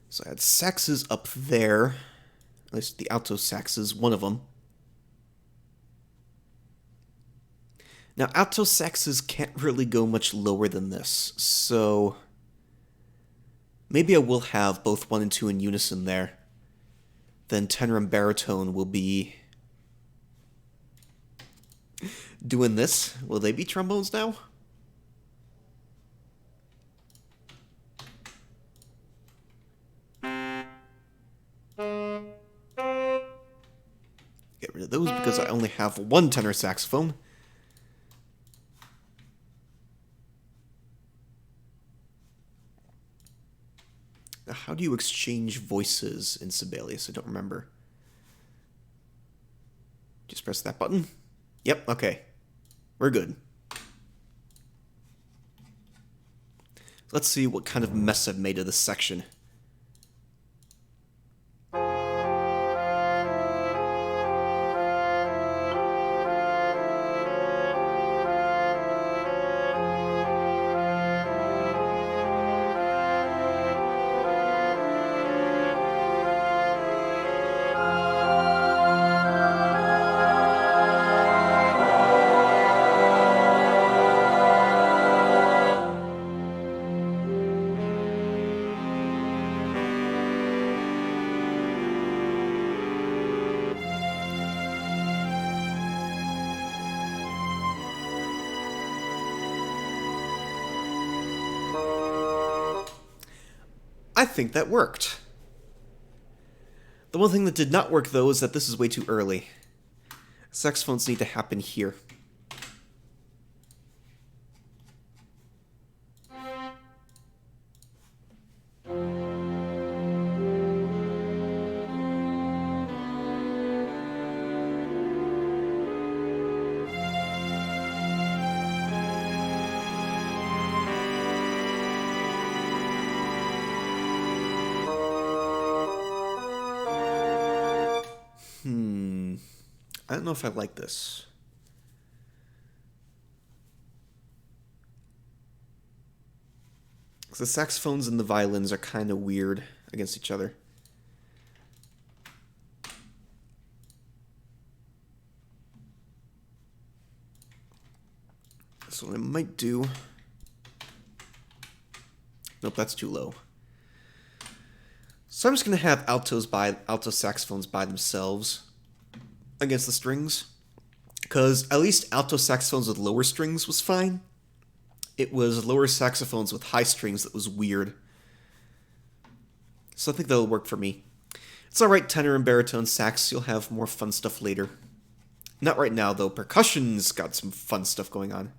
So I had saxes up there. At least the alto saxes, one of them. Now, alto saxes can't really go much lower than this, so maybe I will have both 1 and 2 in unison there. Then tenor and baritone will be doing this. Will they be trombones now? Get rid of those because I only have 1 tenor saxophone. Now, how do you exchange voices in Sibelius? I don't remember. Just press that button. Yep, okay. We're good. Let's see what kind of mess I've made of this section. I think that worked. The one thing that did not work, though, is that this is way too early. Saxophones need to happen here. I don't know if I like this. Because the saxophones and the violins are kind of weird against each other. So what I might do... Nope, that's too low. So I'm just going to have alto saxophones by themselves against the strings. Because at least alto saxophones with lower strings was fine. It was lower saxophones with high strings that was weird. So I think that'll work for me. It's alright, tenor and baritone sax, you'll have more fun stuff later. Not right now, though. Percussion's got some fun stuff going on.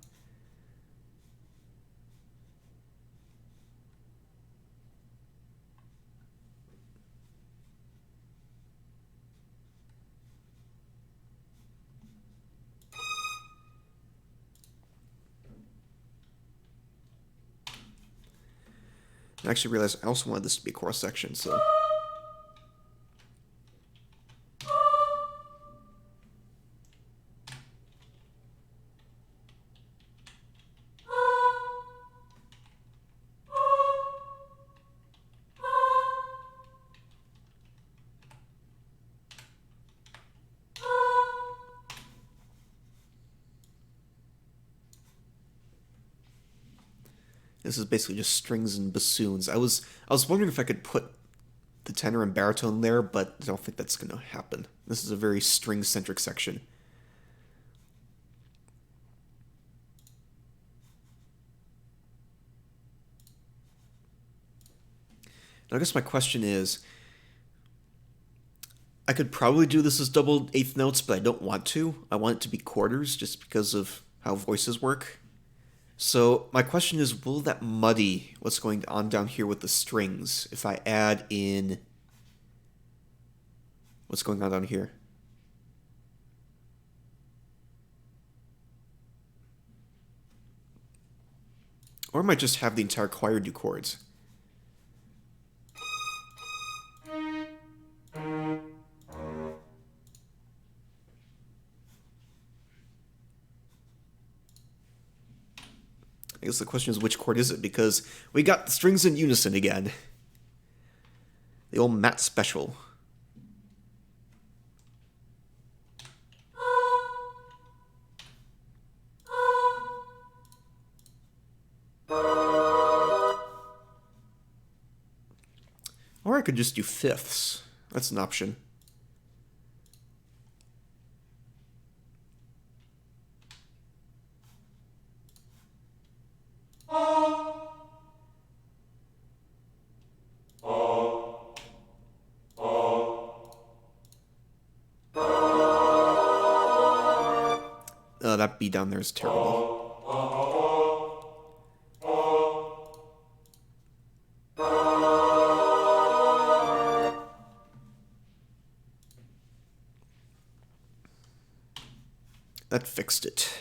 I actually realized I also wanted this to be a chorus section, so... This is basically just strings and bassoons. I was wondering if I could put the tenor and baritone there, but I don't think that's going to happen. This is a very string-centric section. Now, I guess my question is, I could probably do this as double eighth notes, but I don't want to. I want it to be quarters, just because of how voices work. So my question is, will that muddy what's going on down here with the strings if I add in what's going on down here? Or I might just have the entire choir do chords. I guess the question is, which chord is it? Because we got the strings in unison again. The old Matt special. Or I could just do fifths. That's an option. That B down there is terrible. That fixed it.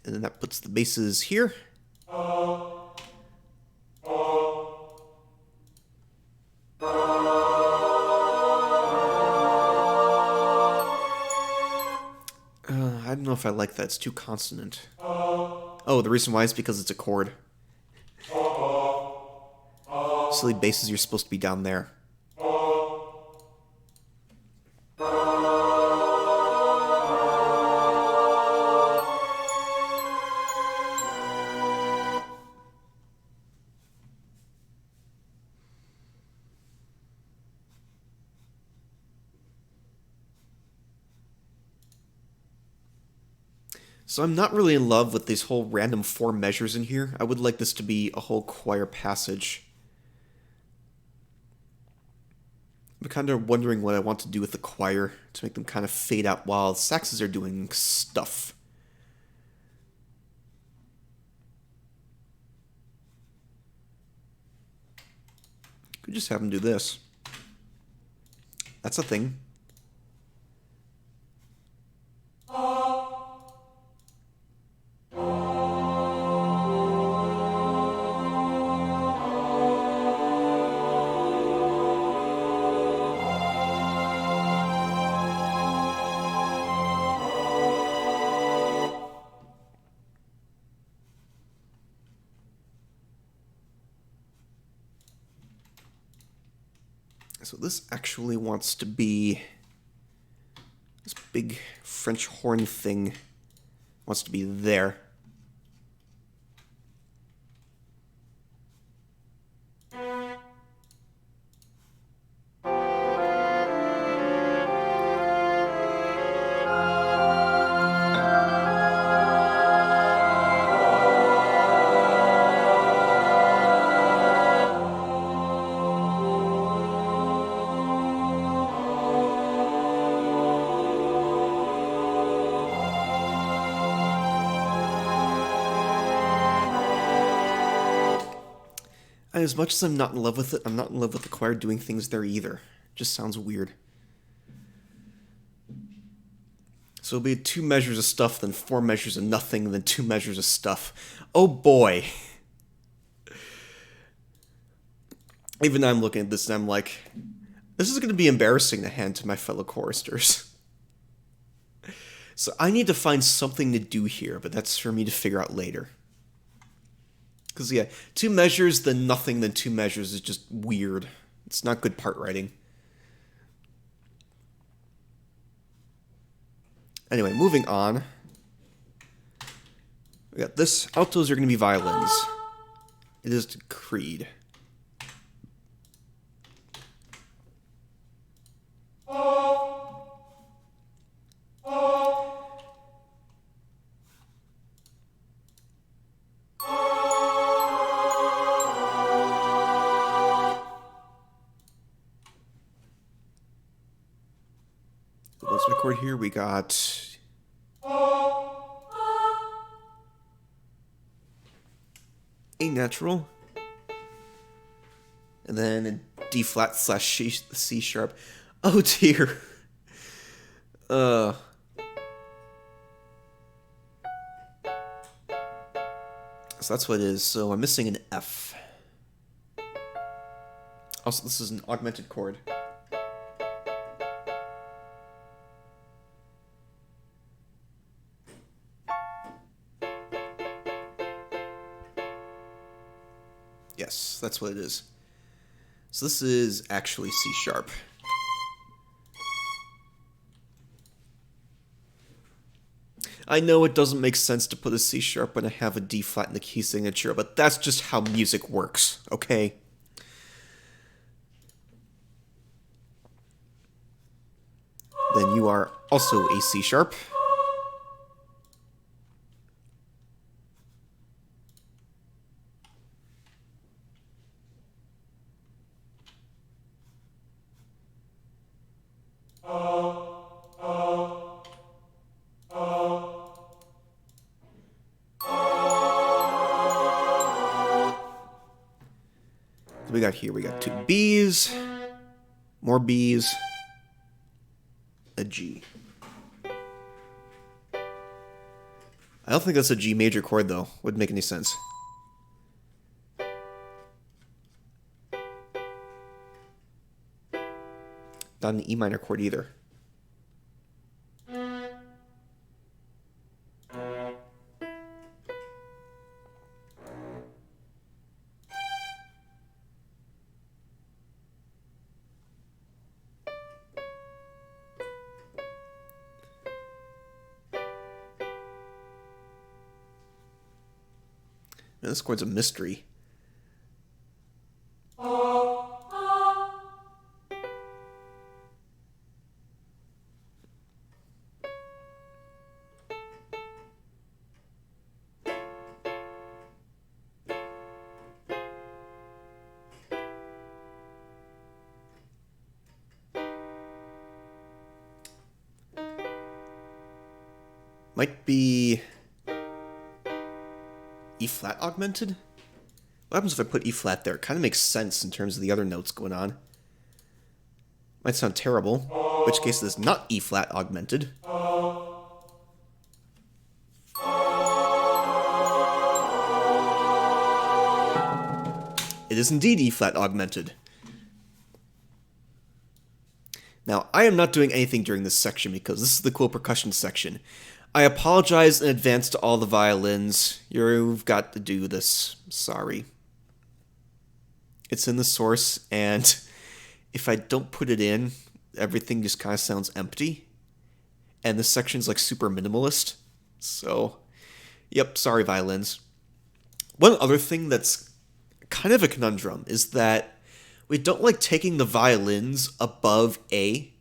And then that puts the basses here. I don't know if I like that. It's too consonant. Oh, the reason why is because it's a chord. Silly basses, you're supposed to be down there. So I'm not really in love with these whole random four measures in here. I would like this to be a whole choir passage. I'm kind of wondering what I want to do with the choir to make them kind of fade out while the saxes are doing stuff. Could just have them do this. That's a thing. So this actually wants to be this big French horn thing wants to be there. And as much as I'm not in love with it, I'm not in love with the choir doing things there either. It just sounds weird. So it'll be 2 measures of stuff, then 4 measures of nothing, then 2 measures of stuff. Oh boy. Even I'm looking at this and I'm like, this is going to be embarrassing to hand to my fellow choristers. So I need to find something to do here, but that's for me to figure out later. Because, yeah, 2 measures, then nothing, then 2 measures is just weird. It's not good part writing. Anyway, moving on. We got this. Altos are going to be violins. It is decreed. Let's record here. We got A natural, and then a D flat / C sharp. Oh dear. So that's what it is. So I'm missing an F. Also, this is an augmented chord. Yes, that's what it is. So this is actually C sharp. I know it doesn't make sense to put a C sharp when I have a D flat in the key signature, but that's just how music works, okay? Then you are also a C sharp. We got here, we got 2 B's, more B's, a G. I don't think that's a G major chord though. Wouldn't make any sense. Not an E minor chord either. Man, this chord's a mystery. Might be E flat augmented? What happens if I put E flat there? It kind of makes sense in terms of the other notes going on. Might sound terrible, in which case it is not E flat augmented. It is indeed E flat augmented. Now, I am not doing anything during this section because this is the cool percussion section. I apologize in advance to all the violins. You've got to do this. Sorry. It's in the source, and if I don't put it in, everything just kind of sounds empty. And this section's like super minimalist. So, yep, sorry violins. One other thing that's kind of a conundrum is that we don't like taking the violins above A,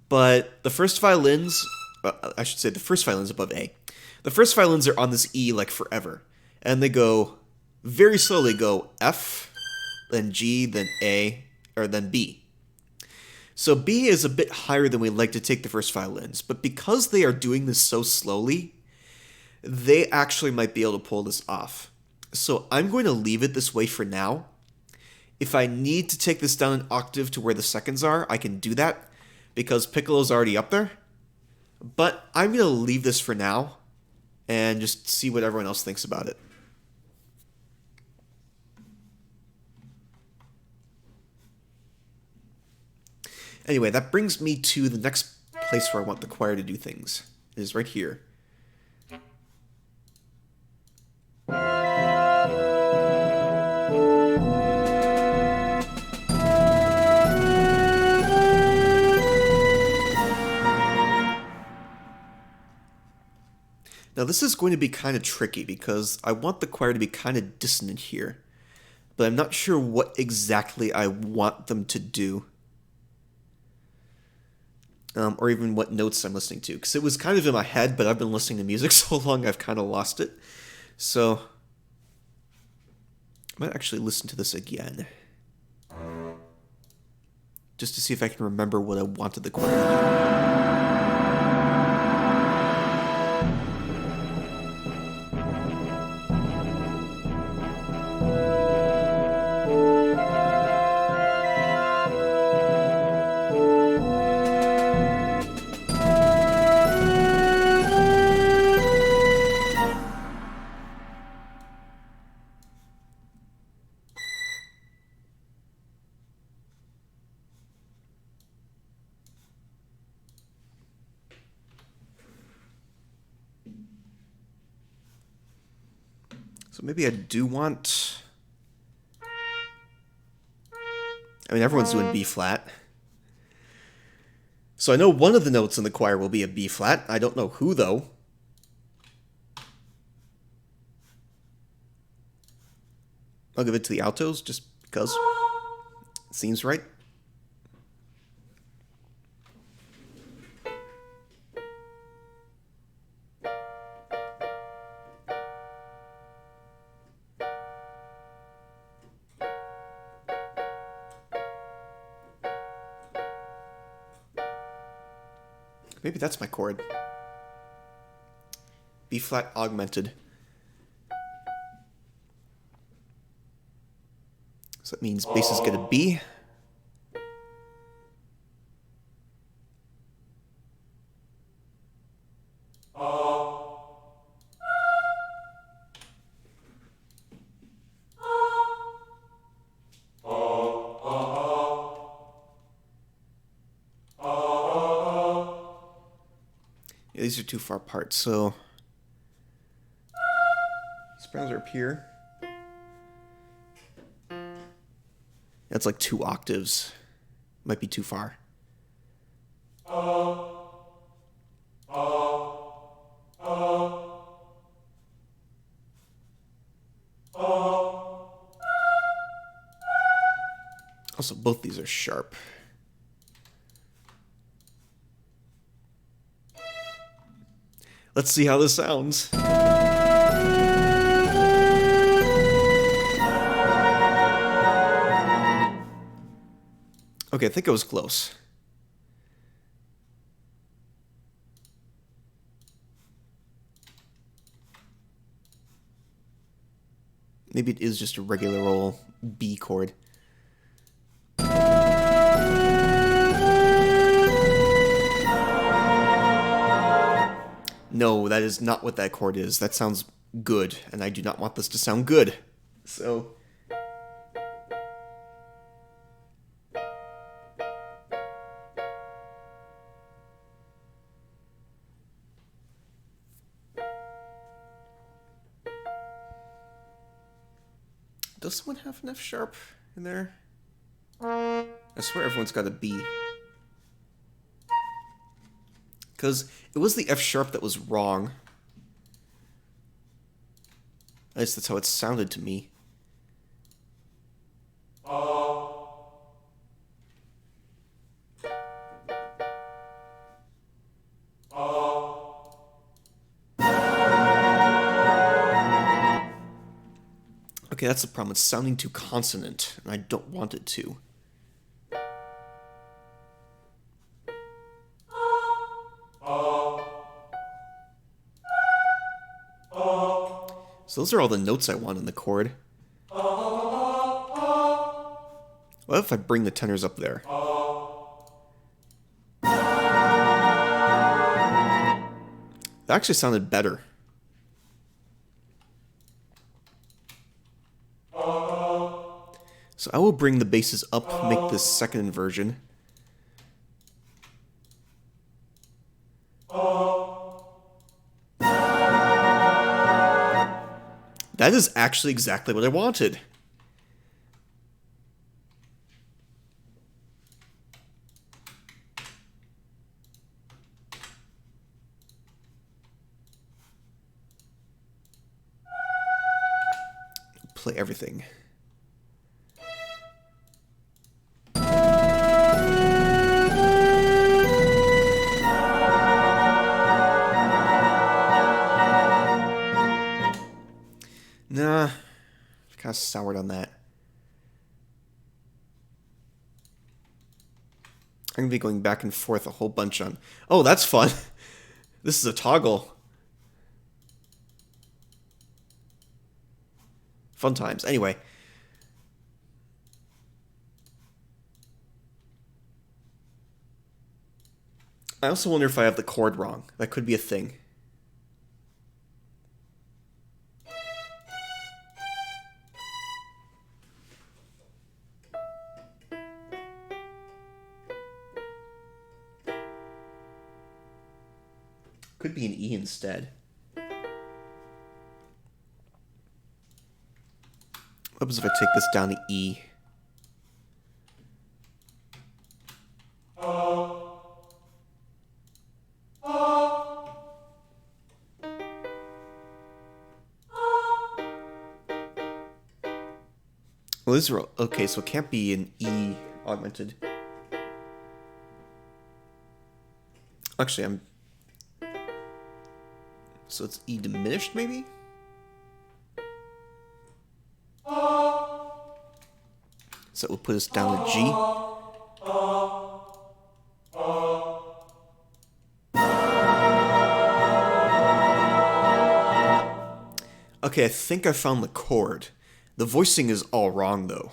but the first violins, I should say the first violins above A. The first violins are on this E like forever, and they go, very slowly go F, then G, then A, or then B. So B is a bit higher than we like to take the first violins, but because they are doing this so slowly, they actually might be able to pull this off. So I'm going to leave it this way for now. If I need to take this down an octave to where the seconds are, I can do that, because Piccolo's already up there. But I'm going to leave this for now, and just see what everyone else thinks about it. Anyway, that brings me to the next place where I want the choir to do things. It is right here. Now this is going to be kind of tricky because I want the choir to be kind of dissonant here, but I'm not sure what exactly I want them to do. Or even what notes I'm listening to, because it was kind of in my head, but I've been listening to music so long I've kind of lost it. So I might actually listen to this again, just to see if I can remember what I wanted the choir to do. So maybe I do want... I mean, everyone's doing B flat. So I know one of the notes in the choir will be a B flat. I don't know who, though. I'll give it to the altos, just because. It seems right. Maybe that's my chord. B flat augmented. So that means basses get a B. Yeah, these are too far apart, so sopranos are up here. That's like 2 octaves. Might be too far. Also, both these are sharp. Let's see how this sounds. Okay, I think it was close. Maybe it is just a regular old B chord. No, that is not what that chord is. That sounds good, and I do not want this to sound good. So... does someone have an F sharp in there? I swear everyone's got a B. Because it was the F sharp that was wrong. At least that's how it sounded to me. Okay, that's the problem. It's sounding too consonant, and I don't want it to. So those are all the notes I want in the chord. What if I bring the tenors up there? That actually sounded better. So I will bring the basses up, make this second inversion. That is actually exactly what I wanted. Play everything. Nah, kind of soured on that. I'm going to be going back and forth a whole bunch on... Oh, that's fun. This is a toggle. Fun times. Anyway. I also wonder if I have the chord wrong. That could be a thing. Could be an E instead. What happens if I take this down to E? Well, these are... Okay, so it can't be an E augmented. Actually, I'm... So it's E diminished, maybe? So it will put us down to G. Okay, I think I found the chord. The voicing is all wrong, though.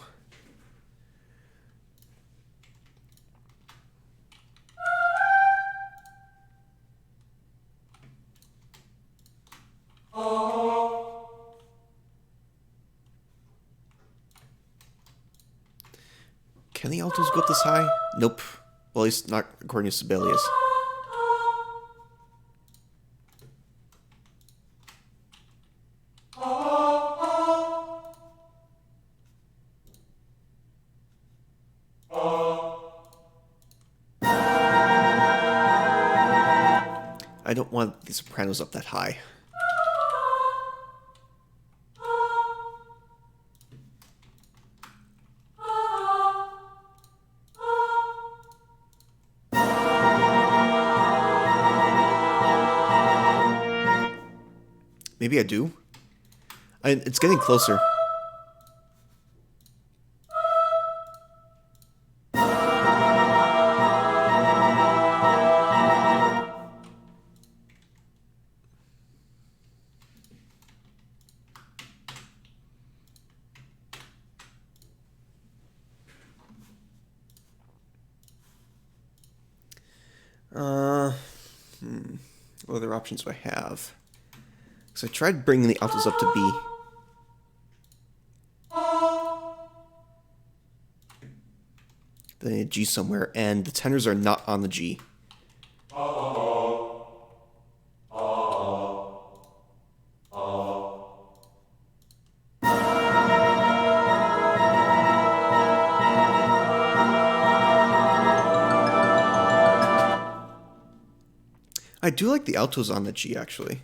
Can the altos go up this high? Nope. Well, at least not according to Sibelius. I don't want the sopranos up that high. Maybe I do. It's getting closer. Uh, what other options do I have? Because I tried bringing the altos up to B. Then a G somewhere, and the tenors are not on the G. I do like the altos on the G, actually.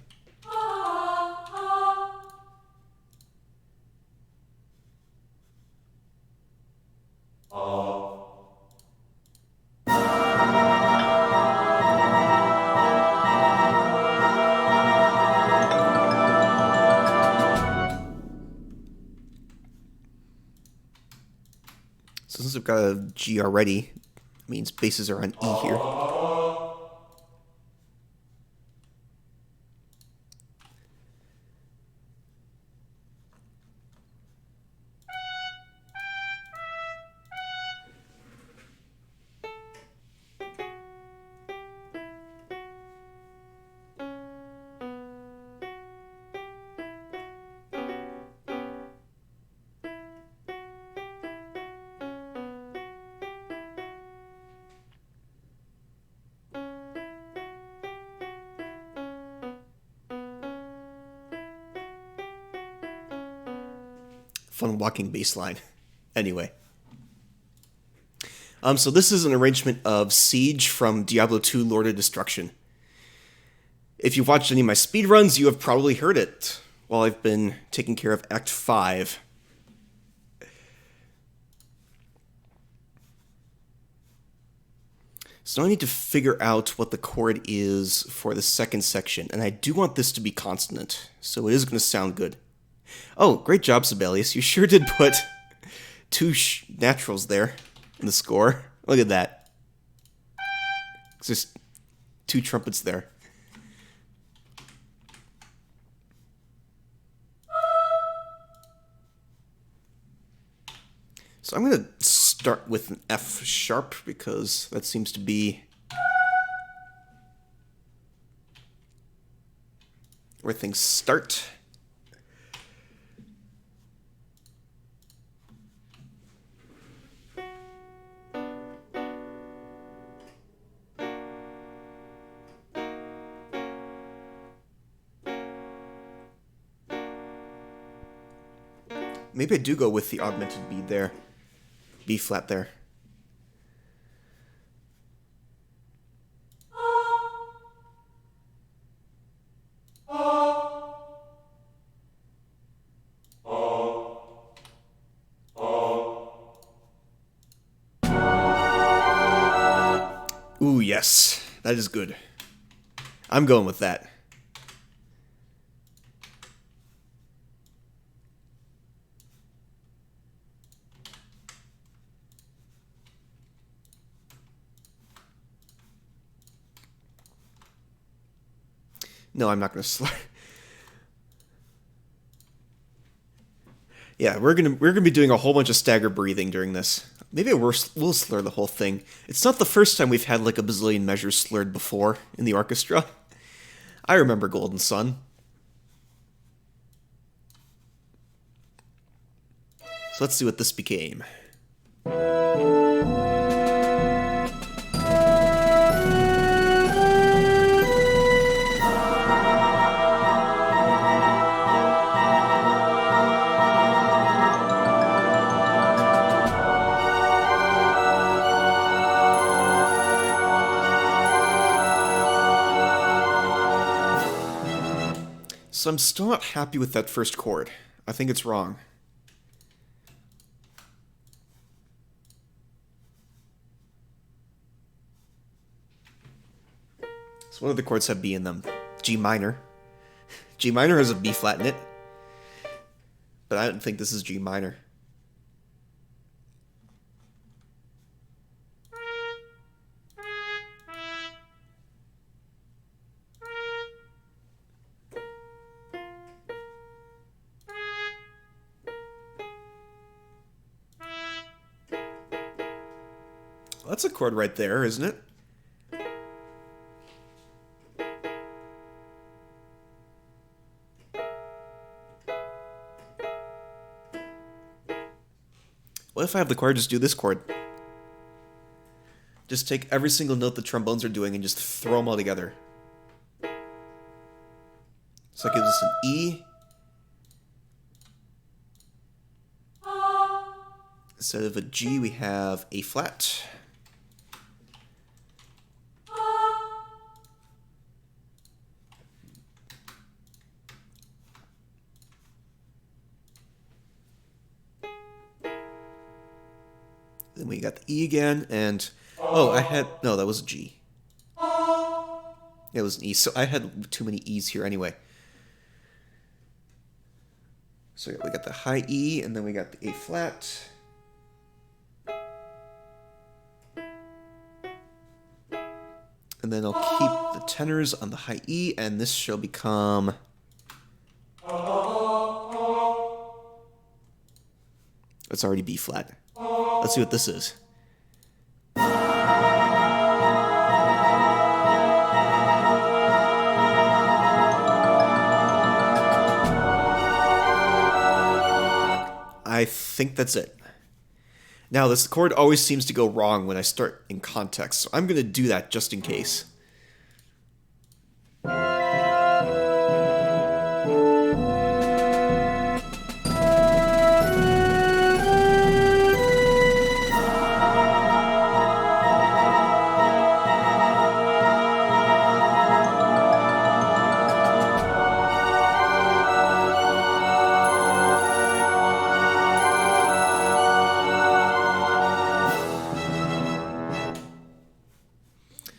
So since I've got a G already, it means basses are on E here. Fun walking bass line. Anyway. So this is an arrangement of Siege from Diablo II Lord of Destruction. If you've watched any of my speedruns, you have probably heard it while I've been taking care of Act 5. So now I need to figure out what the chord is for the second section, and I do want this to be consonant, so it is going to sound good. Oh, great job, Sibelius. You sure did put two naturals there in the score. Look at that. It's just two trumpets there. So I'm going to start with an F sharp because that seems to be where things start. Maybe I do go with the augmented B there. B flat there. Ooh, yes. That is good. I'm going with that. No, I'm not going to slur. Yeah, we're gonna be doing a whole bunch of stagger breathing during this. Maybe we'll slur the whole thing. It's not the first time we've had like a bazillion measures slurred before in the orchestra. I remember Golden Sun. So let's see what this became. So I'm still not happy with that first chord. I think it's wrong. So what other chords have B in them? G minor. G minor has a B flat in it. But I don't think this is G minor. Well, that's a chord right there, isn't it? What if I have the chord just do this chord? Just take every single note the trombones are doing and just throw them all together. So it gives us an E. Instead of a G, we have A flat. Then we got the E again, and oh, no, that was a G. It was an E, so I had too many E's here anyway. So we got the high E, and then we got the A flat. And then I'll keep the tenors on the high E, and this shall become... It's already B flat. Let's see what this is. I think that's it. Now, this chord always seems to go wrong when I start in context, so I'm going to do that just in case.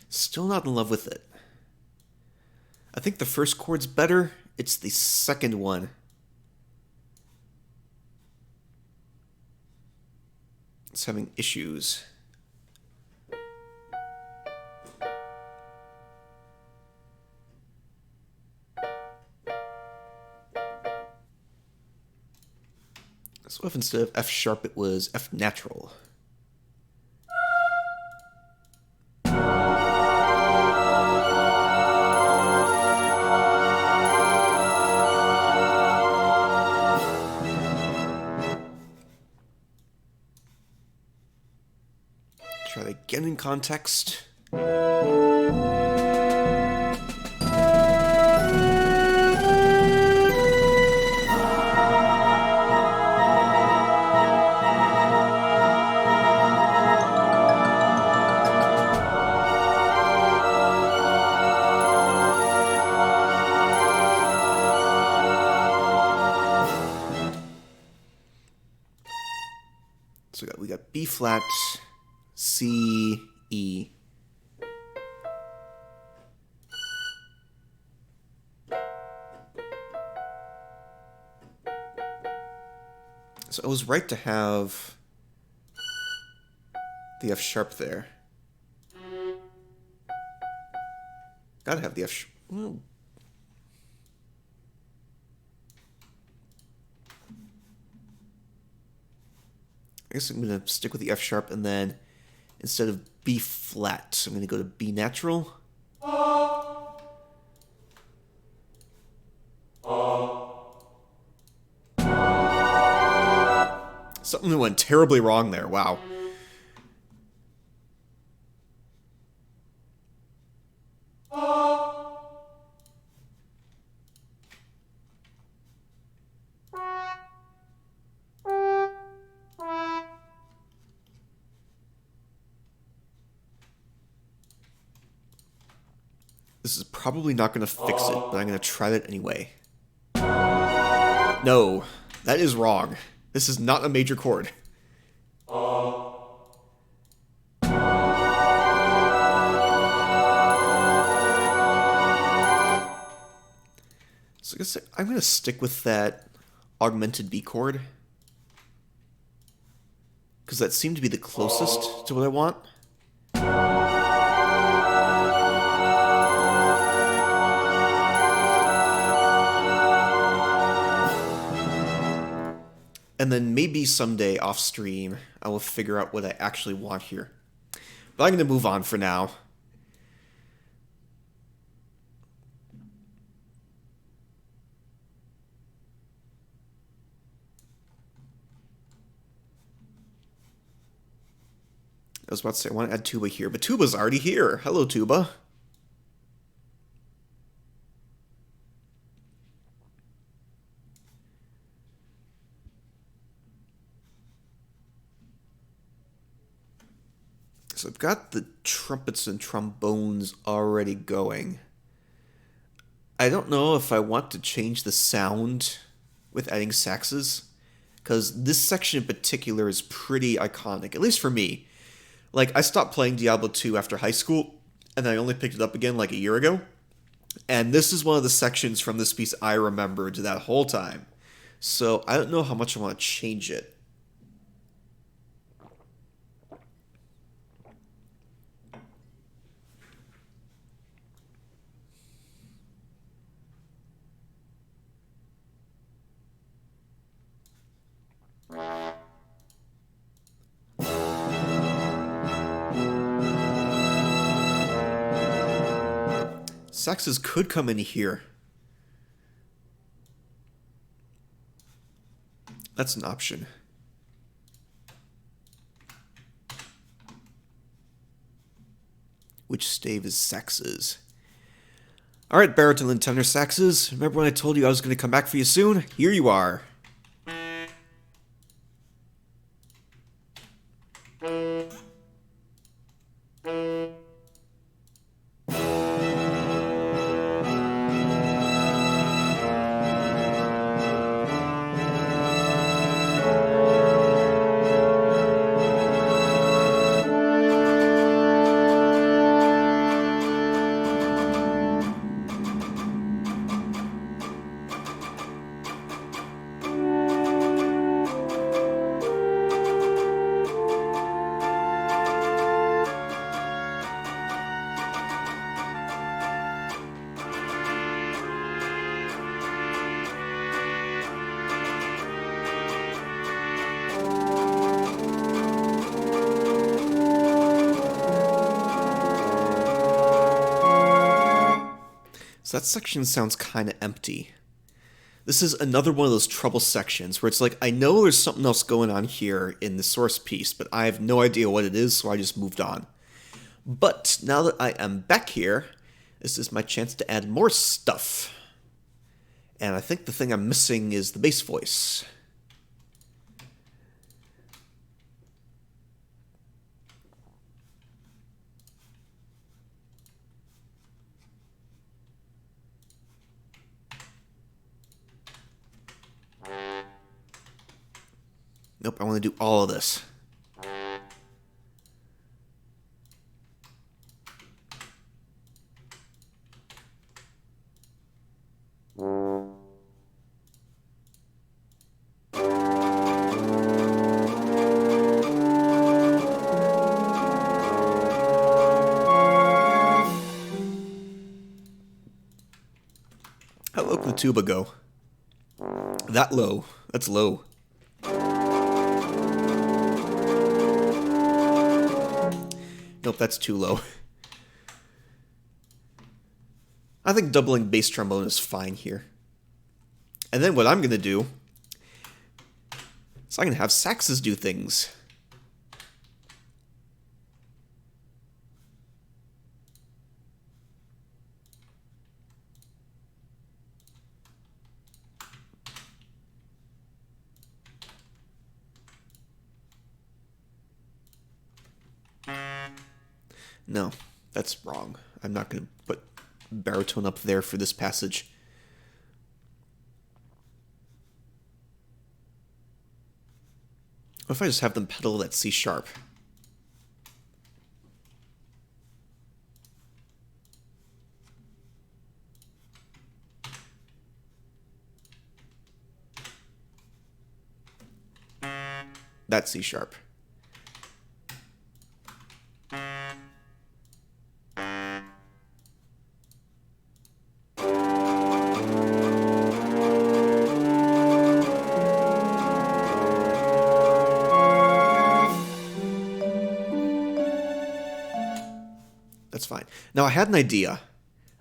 Still not in love with it. I think the first chord's better. It's the second one. It's having issues. So if instead of F sharp it was F natural. Try that again in context. So we got B flat, C, E. So I was right to have the F sharp there. Gotta have the F sharp. Well, I guess I'm going to stick with the F sharp, and then instead of B flat, I'm going to go to B natural. Something went terribly wrong there. Wow. This is probably not going to fix it, but I'm going to try that anyway. No, that is wrong. This is not a major chord. So I guess I'm going to stick with that augmented B chord, because that seemed to be the closest to what I want. And then maybe someday off stream, I will figure out what I actually want here. But I'm going to move on for now. was about to say, I want to add tuba here, but tuba's already here. Hello, tuba. So I've got the trumpets and trombones already going. I don't know if I want to change the sound with adding saxes, because this section in particular is pretty iconic, at least for me. Like, I stopped playing Diablo 2 after high school, and I only picked it up again like a year ago. And this is one of the sections from this piece I remembered that whole time. So I don't know how much I want to change it. Saxes could come in here. That's an option. Which stave is saxes? Alright, baritone and tenor saxes. Remember when I told you I was going to come back for you soon? Here you are. So that section sounds kind of empty. This is another one of those trouble sections where it's like, I know there's something else going on here in the source piece, but I have no idea what it is, so I just moved on. But now that I am back here, this is my chance to add more stuff. And I think the thing I'm missing is the bass voice. Nope, I want to do all of this. How low can the tuba go? That low. That's low. Nope, that's too low. I think doubling bass trombone is fine here. And then what I'm going to do is I'm going to have saxes do things. No, that's wrong. I'm not going to put baritone up there for this passage. What if I just have them pedal that C sharp? That C sharp. That's fine. Now, I had an idea.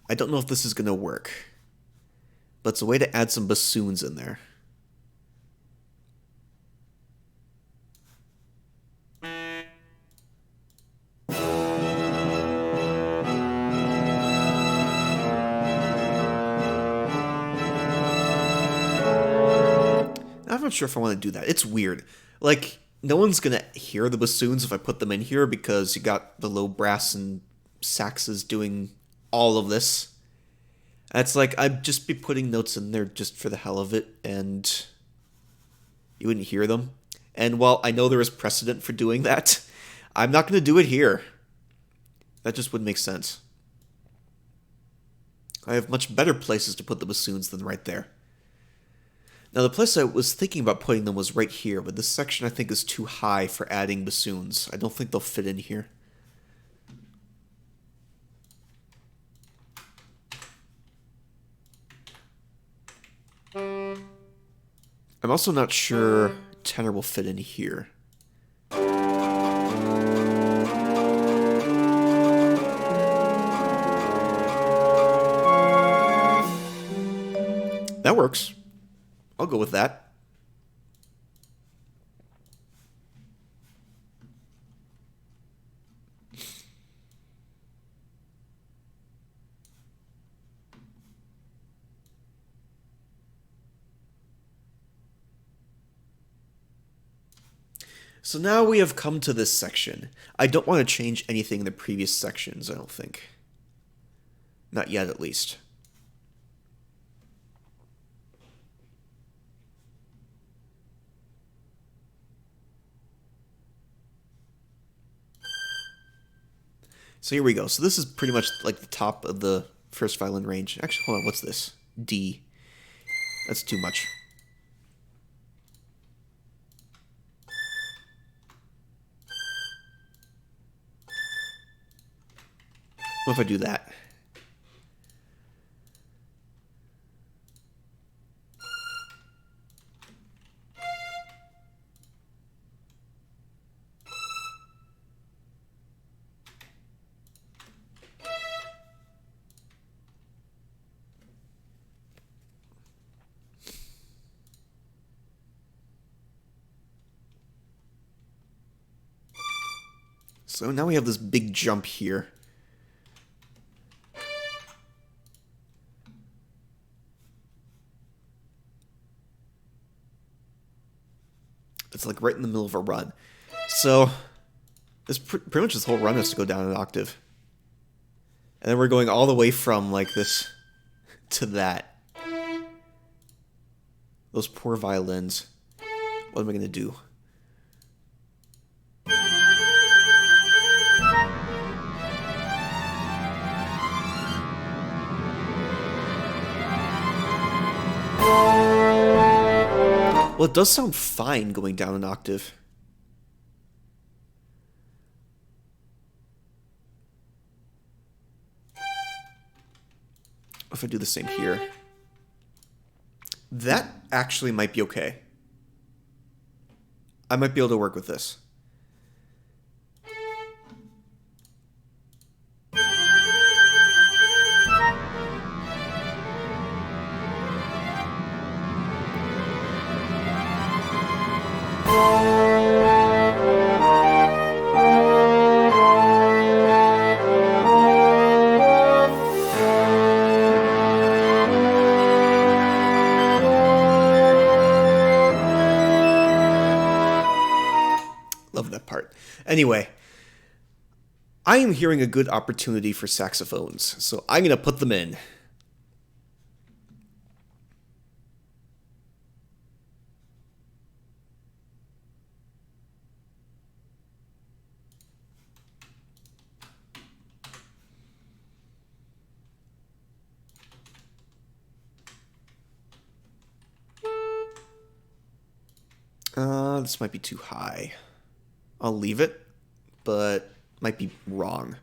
I don't know if this is going to work, but it's a way to add some bassoons in there. not sure if I want to do that. It's weird. Like, no one's going to hear the bassoons if I put them in here because you got the low brass and saxes doing all of this. It's like, I'd just be putting notes in there just for the hell of it, and you wouldn't hear them. And while I know there is precedent for doing that, I'm not going to do it here. That just wouldn't make sense. I have much better places to put the bassoons than right there. Now, the place I was thinking about putting them was right here, but this section I think is too high for adding bassoons. I don't think they'll fit in here. I'm also not sure tenor will fit in here. That works. I'll go with that. So now we have come to this section. I don't want to change anything in the previous sections, I don't think. Not yet, at least. So here we go. So this is pretty much like the top of the first violin range. Actually, hold on, what's this? D. That's too much. What if I do that? So now we have this big jump here. It's like right in the middle of a run. So this pretty much this whole run has to go down an octave. And then we're going all the way from like this to that. Those poor violins. What am I going to do? Well, it does sound fine going down an octave. If I do the same here. That actually might be okay. I might be able to work with this. Love that part. Anyway, I am hearing a good opportunity for saxophones, so I'm going to put them in. This might be too high. I'll leave it, but might be wrong.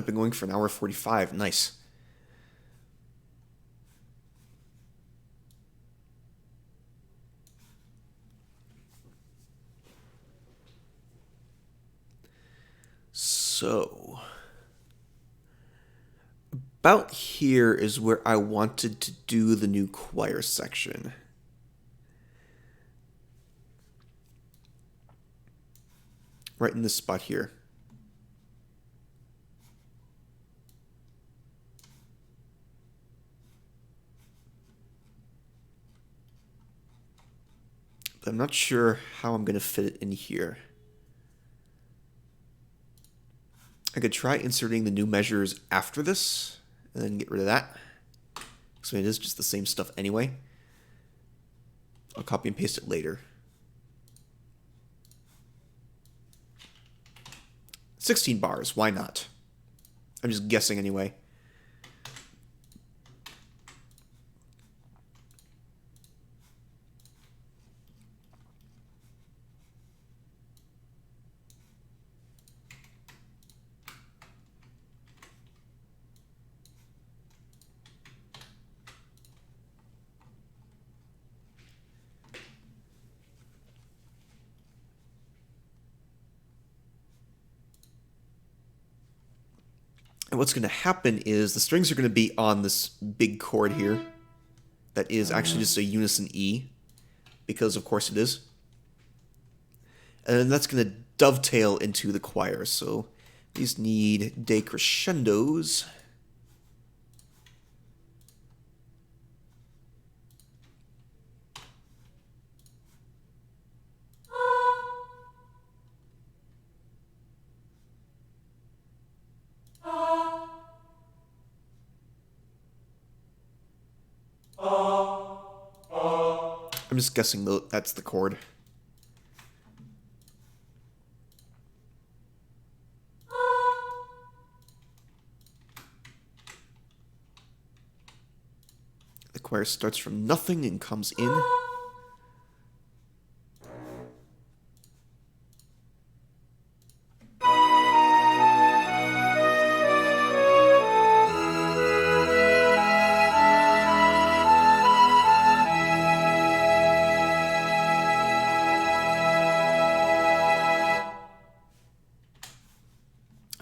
I've been going for an hour 45. Nice. So, about here is where I wanted to do the new choir section. Right in this spot here. But I'm not sure how I'm going to fit it in here. I could try inserting the new measures after this, and then get rid of that. So it is just the same stuff anyway. I'll copy and paste it later. 16 bars, why not? I'm just guessing anyway. And what's going to happen is the strings are going to be on this big chord here. That is actually just a unison E, because of course it is. And then that's going to dovetail into the choir. So these need decrescendos. I'm just guessing that's the chord. The choir starts from nothing and comes in.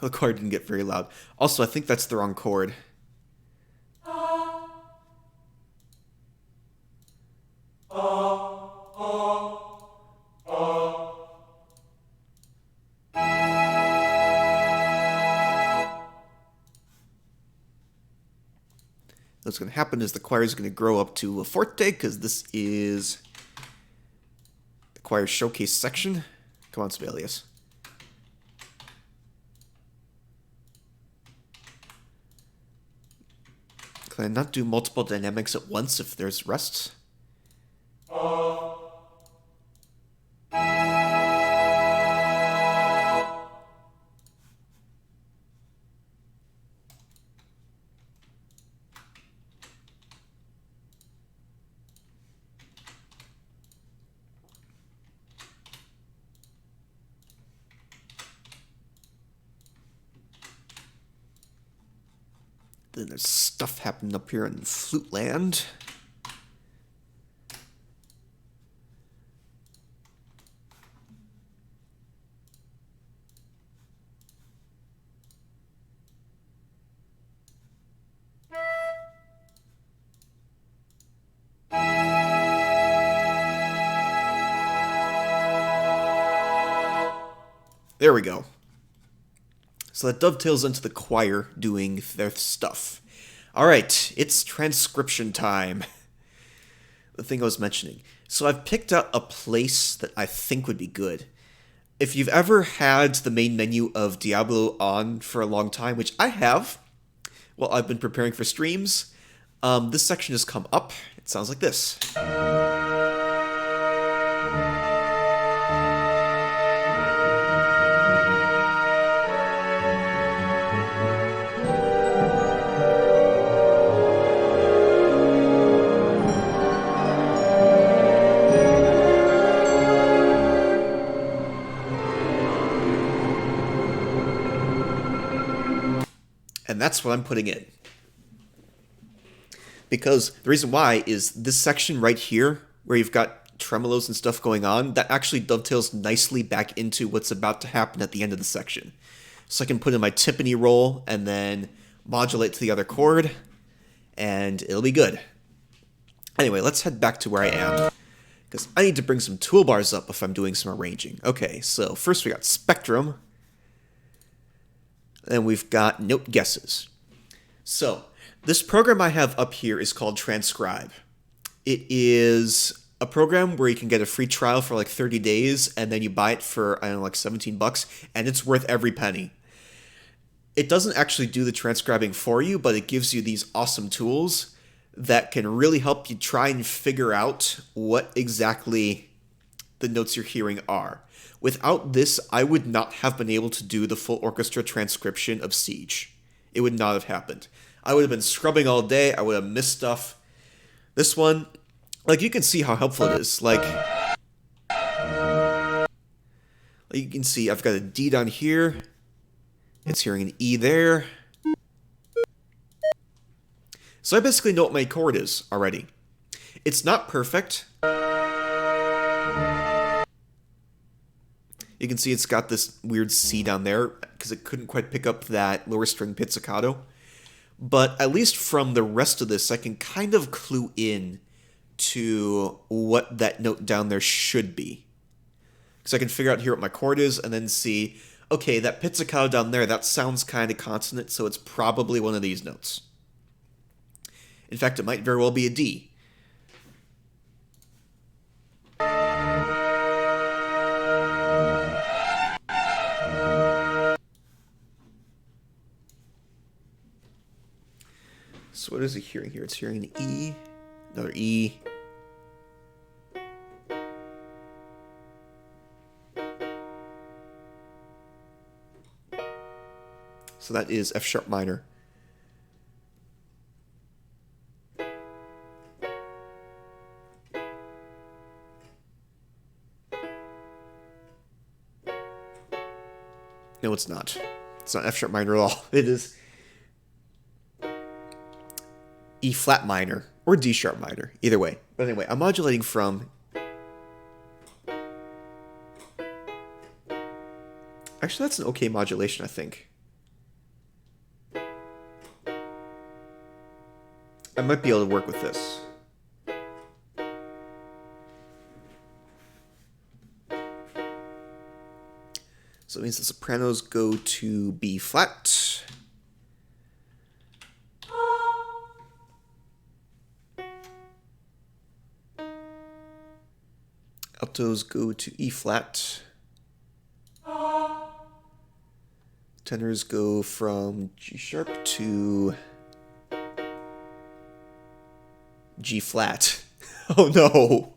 The chord didn't get very loud. Also, I think that's the wrong chord. What's going to happen is the choir is going to grow up to a forte, because this is the choir showcase section. Come on, Sibelius. Can I not do multiple dynamics at once if there's rests? Then there's stuff happening up here in Flute Land. There we go. So that dovetails into the choir doing their stuff. Alright, it's transcription time. The thing I was mentioning. So I've picked out a place that I think would be good. If you've ever had the main menu of Diablo on for a long time, which I have, while I've been preparing for streams, this section has come up. It sounds like this. and that's what I'm putting in. Because the reason why is this section right here, where you've got tremolos and stuff going on, that actually dovetails nicely back into what's about to happen at the end of the section. So I can put in my timpani roll and then modulate to the other chord, and it'll be good. Anyway, let's head back to where I am, because I need to bring some toolbars up if I'm doing some arranging. Okay, so first we got spectrum, and we've got note guesses. So this program I have up here is called Transcribe. It is a program where you can get a free trial for like 30 days, and then you buy it for, I don't know, like $17, and it's worth every penny. It doesn't actually do the transcribing for you, but it gives you these awesome tools that can really help you try and figure out what exactly the notes you're hearing are. Without this, I would not have been able to do the full orchestra transcription of Siege. It would not have happened. I would have been scrubbing all day, I would have missed stuff. This one, like, you can see how helpful it is. Like you can see I've got a D down here. It's hearing an E there. So I basically know what my chord is already. It's not perfect. You can see it's got this weird C down there because it couldn't quite pick up that lower string pizzicato. But at least from the rest of this, I can kind of clue in to what that note down there should be. Because I can figure out here what my chord is and then see, okay, that pizzicato down there, that sounds kind of consonant, so it's probably one of these notes. In fact, it might very well be a D. So what is it hearing here? It's hearing an E, another E. So that is F sharp minor. No, it's not. It's not F sharp minor at all. It is E flat minor or D sharp minor. Either way. But anyway, I'm modulating from... Actually, that's an okay modulation, I think. I might be able to work with this. So it means the sopranos go to B flat. Altos go to E flat. Tenors go from G sharp to G flat. Oh no,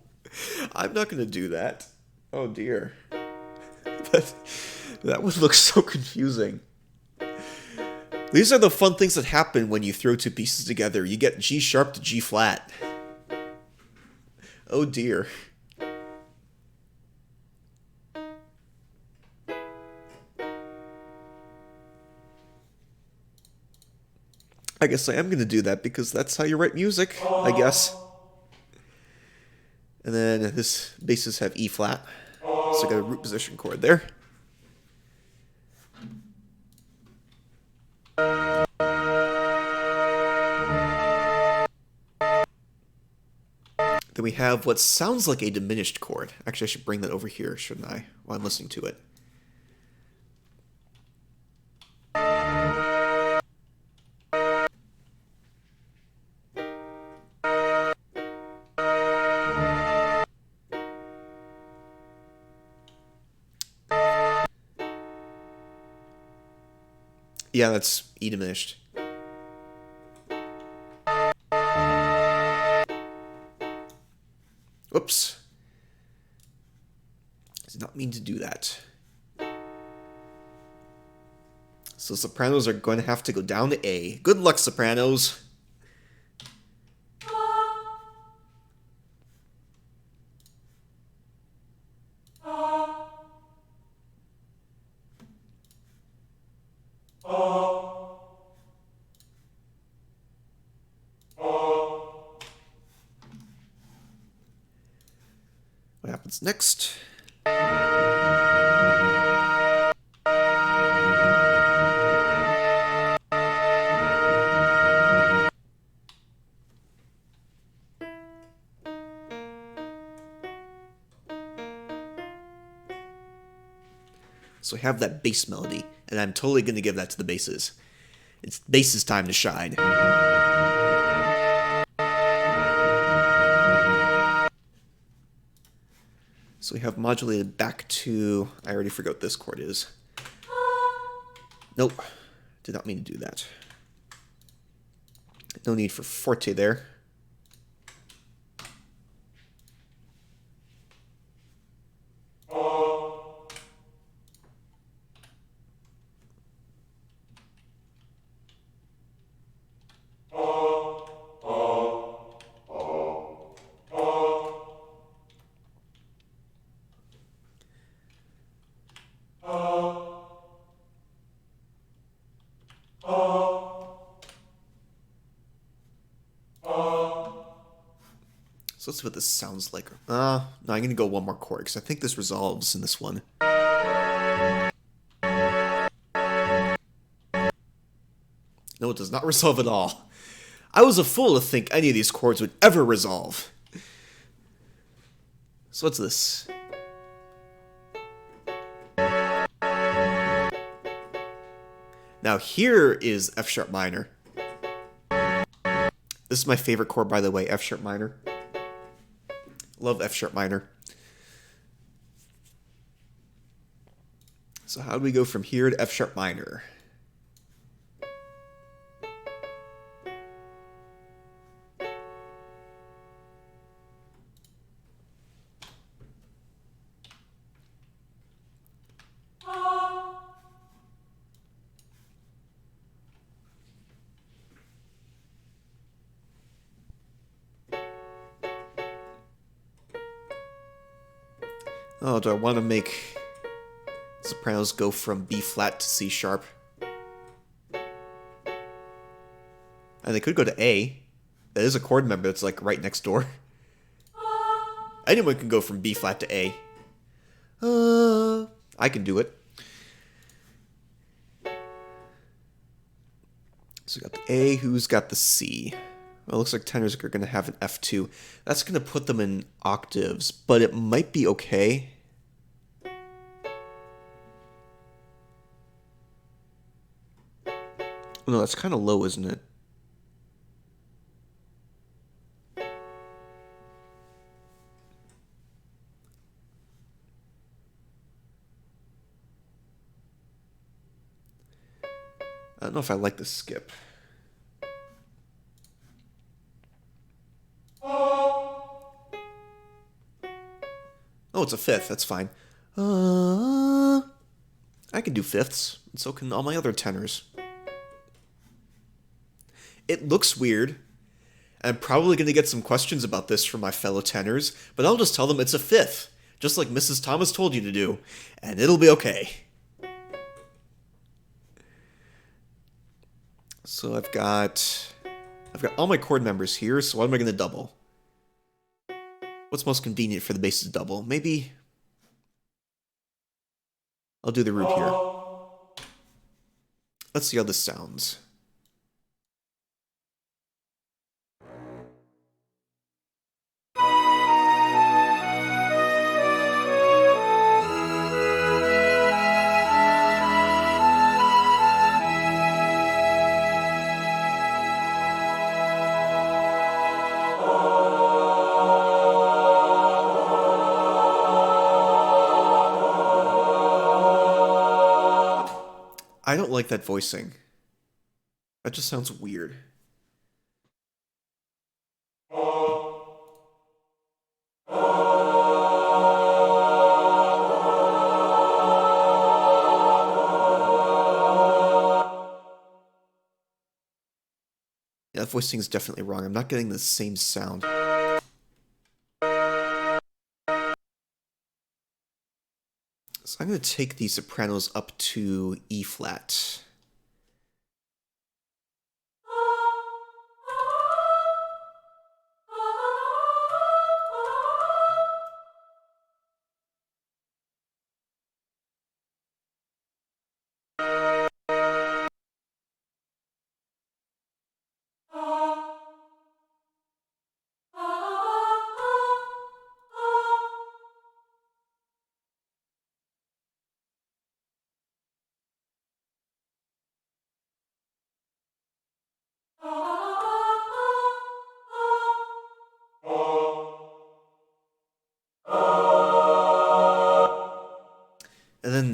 I'm not going to do that. Oh dear. That would look so confusing. These are the fun things that happen when you throw two pieces together. You get G sharp to G flat. Oh dear. I guess I am going to do that because that's how you write music, I guess. And then this basses have E flat. So I got a root position chord there. Then we have what sounds like a diminished chord. Actually, I should bring that over here, shouldn't I, while I'm listening to it. Yeah, that's E diminished. Whoops. Did not mean to do that. So sopranos are going to have to go down to A. Good luck, sopranos. happens next. So I have that bass melody, and I'm totally going to give that to the basses. It's bass's time to shine. So we have modulated back to... I already forgot what this chord is. Nope. Did not mean to do that. No need for forte there. So let's see what this sounds like. No, I'm going to go one more chord, because I think this resolves in this one. No, it does not resolve at all. I was a fool to think any of these chords would ever resolve. So what's this? Now here is F sharp minor. This is my favorite chord, by the way, F sharp minor. Love F sharp minor. So how do we go from here to F sharp minor? Oh, do I want to make sopranos go from B flat to C sharp? And they could go to A. That is a chord member that's like right next door. Anyone can go from B flat to A. I can do it. So we got the A, who's got the C? Well, it looks like tenors are going to have an F2. That's going to put them in octaves, but it might be okay. No, that's kind of low, isn't it? I don't know if I like the skip. Oh, it's a fifth. That's fine. I can do fifths, and so can all my other tenors. It looks weird. I'm probably going to get some questions about this from my fellow tenors, but I'll just tell them it's a fifth, just like Mrs. Thomas told you to do, and it'll be okay. So I've got all my chord members here, so what am I going to double? What's most convenient for the bass to double? Maybe I'll do the root here. Let's see how this sounds. I don't like that voicing. That just sounds weird. Yeah, that voicing is definitely wrong. I'm not getting the same sound. So I'm going to take the sopranos up to E flat.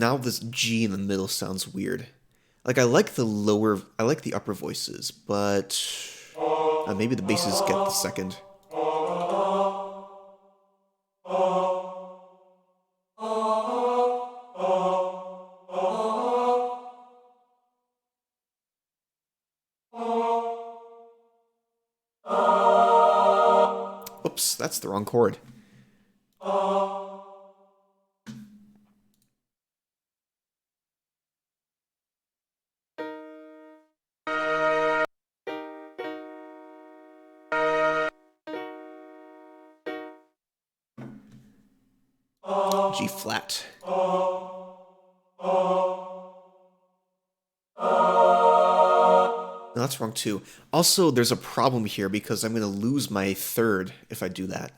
now this G in the middle sounds weird. Like I like the upper voices, but maybe the basses get the second. Oops, that's the wrong chord. G flat. No, that's wrong too. Also, there's a problem here because I'm going to lose my third if I do that.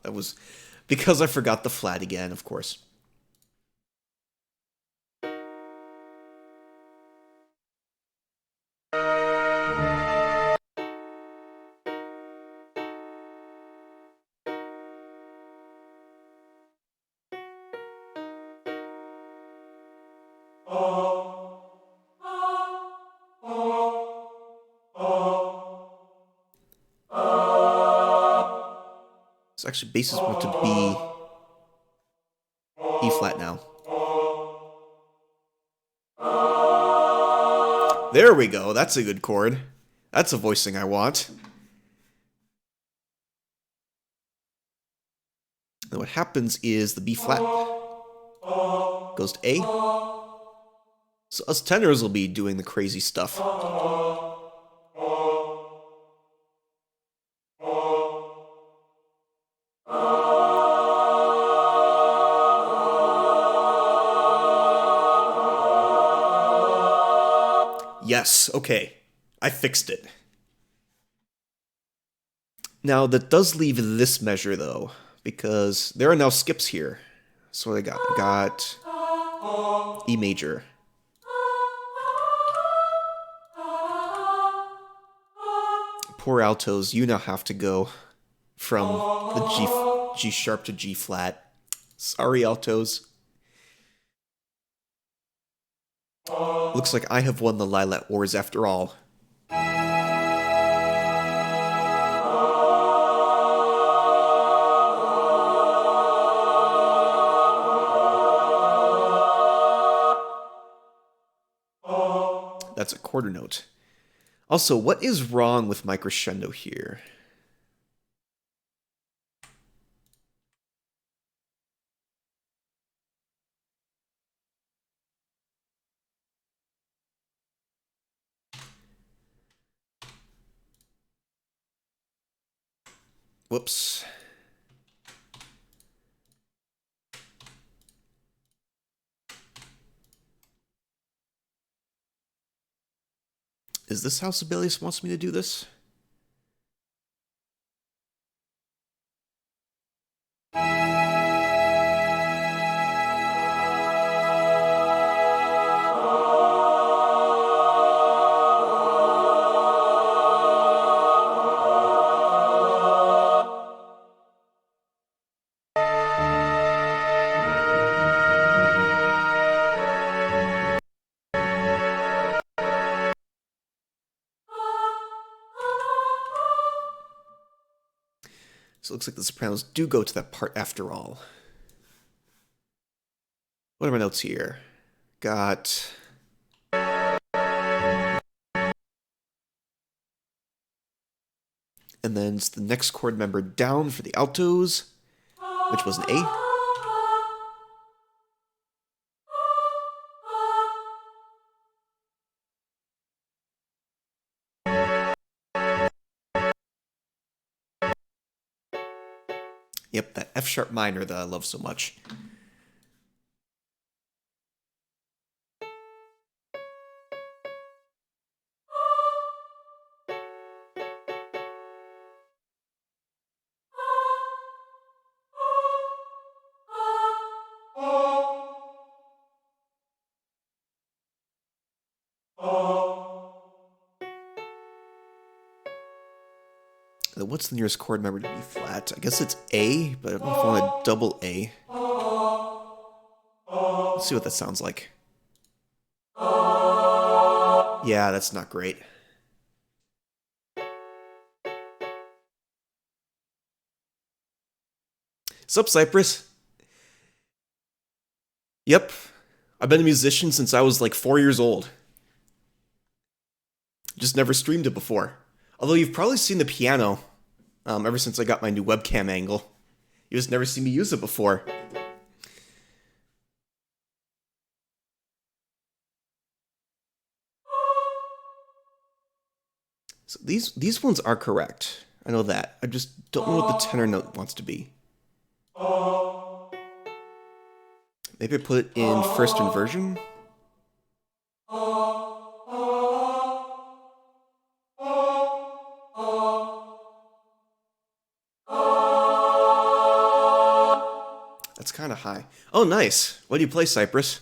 That was because I forgot the flat again, of course. So actually, basses want to be E flat now. There we go. That's a good chord. That's a voicing I want. And what happens is the B flat goes to A. So us tenors will be doing the crazy stuff. Yes, okay. I fixed it. Now, that does leave this measure, though, because there are now skips here. So what I got? I got E major. Poor altos, you now have to go from the G sharp to G flat. Sorry, altos. Looks like I have won the Lilac Wars after all. That's a quarter note. Also, what is wrong with my crescendo here? Whoops. Is this how Sibelius wants me to do this? So it looks like the sopranos do go to that part after all. What are my notes here? Got... And then it's the next chord member down for the altos, which was an A. Yep, that F sharp minor that I love so much. What's the nearest chord member to B flat? I guess it's A, but I don't know if I want a double A. Let's see what that sounds like. Yeah, that's not great. Sup, Cypress? Yep. I've been a musician since I was like 4 years old. Just never streamed it before. Although you've probably seen the piano ever since I got my new webcam angle. You just never seen me use it before. So these ones are correct. I know that. I just don't know what the tenor note wants to be. Maybe I put it in first inversion? That's kind of high. Oh, nice. What do you play, Cypress?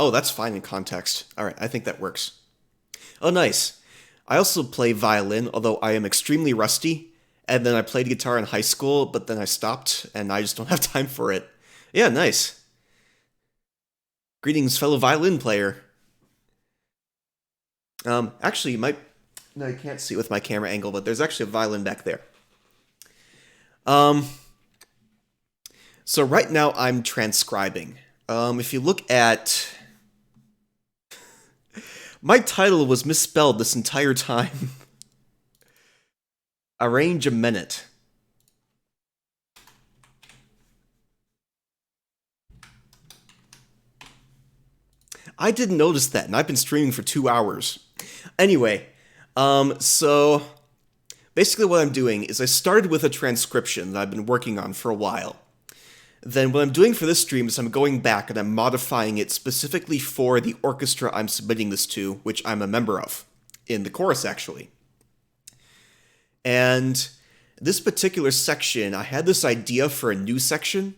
Oh, that's fine in context. Alright, I think that works. Oh, nice. I also play violin, although I am extremely rusty. And then I played guitar in high school, but then I stopped, and I just don't have time for it. Yeah, nice. Greetings, fellow violin player. Actually, you might... No, you can't see it with my camera angle, but there's actually a violin back there. So right now I'm transcribing. If you look at... My title was misspelled this entire time. Arrange a minute. I didn't notice that, and I've been streaming for 2 hours. Anyway, so basically what I'm doing is I started with a transcription that I've been working on for a while. Then what I'm doing for this stream is I'm going back and I'm modifying it specifically for the orchestra I'm submitting this to, which I'm a member of, in the chorus actually. And this particular section, I had this idea for a new section.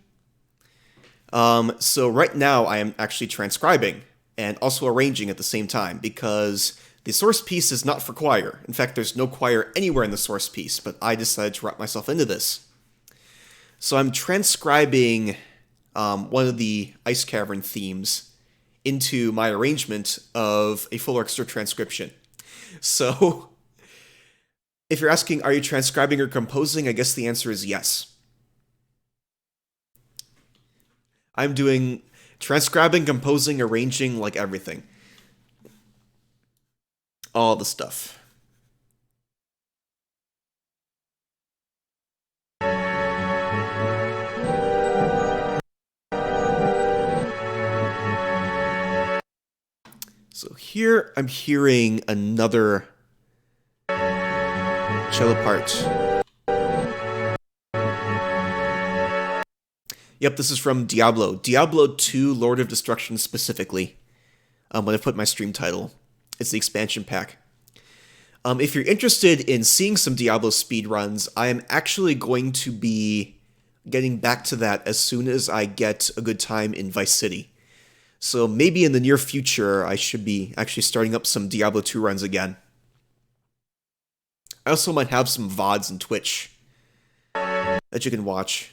So right now I am actually transcribing and also arranging at the same time because the source piece is not for choir. In fact, there's no choir anywhere in the source piece, but I decided to wrap myself into this. So I'm transcribing one of the Ice Cavern themes into my arrangement of a full orchestra transcription. So, if you're asking, are you transcribing or composing, I guess the answer is yes. I'm doing transcribing, composing, arranging, like everything. All the stuff. So here I'm hearing another cello part. Yep, this is from Diablo. Diablo II, Lord of Destruction specifically. When I put my stream title. It's the expansion pack. If you're interested in seeing some Diablo speedruns, I am actually going to be getting back to that as soon as I get a good time in Vice City. So maybe in the near future, I should be actually starting up some Diablo 2 runs again. I also might have some VODs and Twitch that you can watch.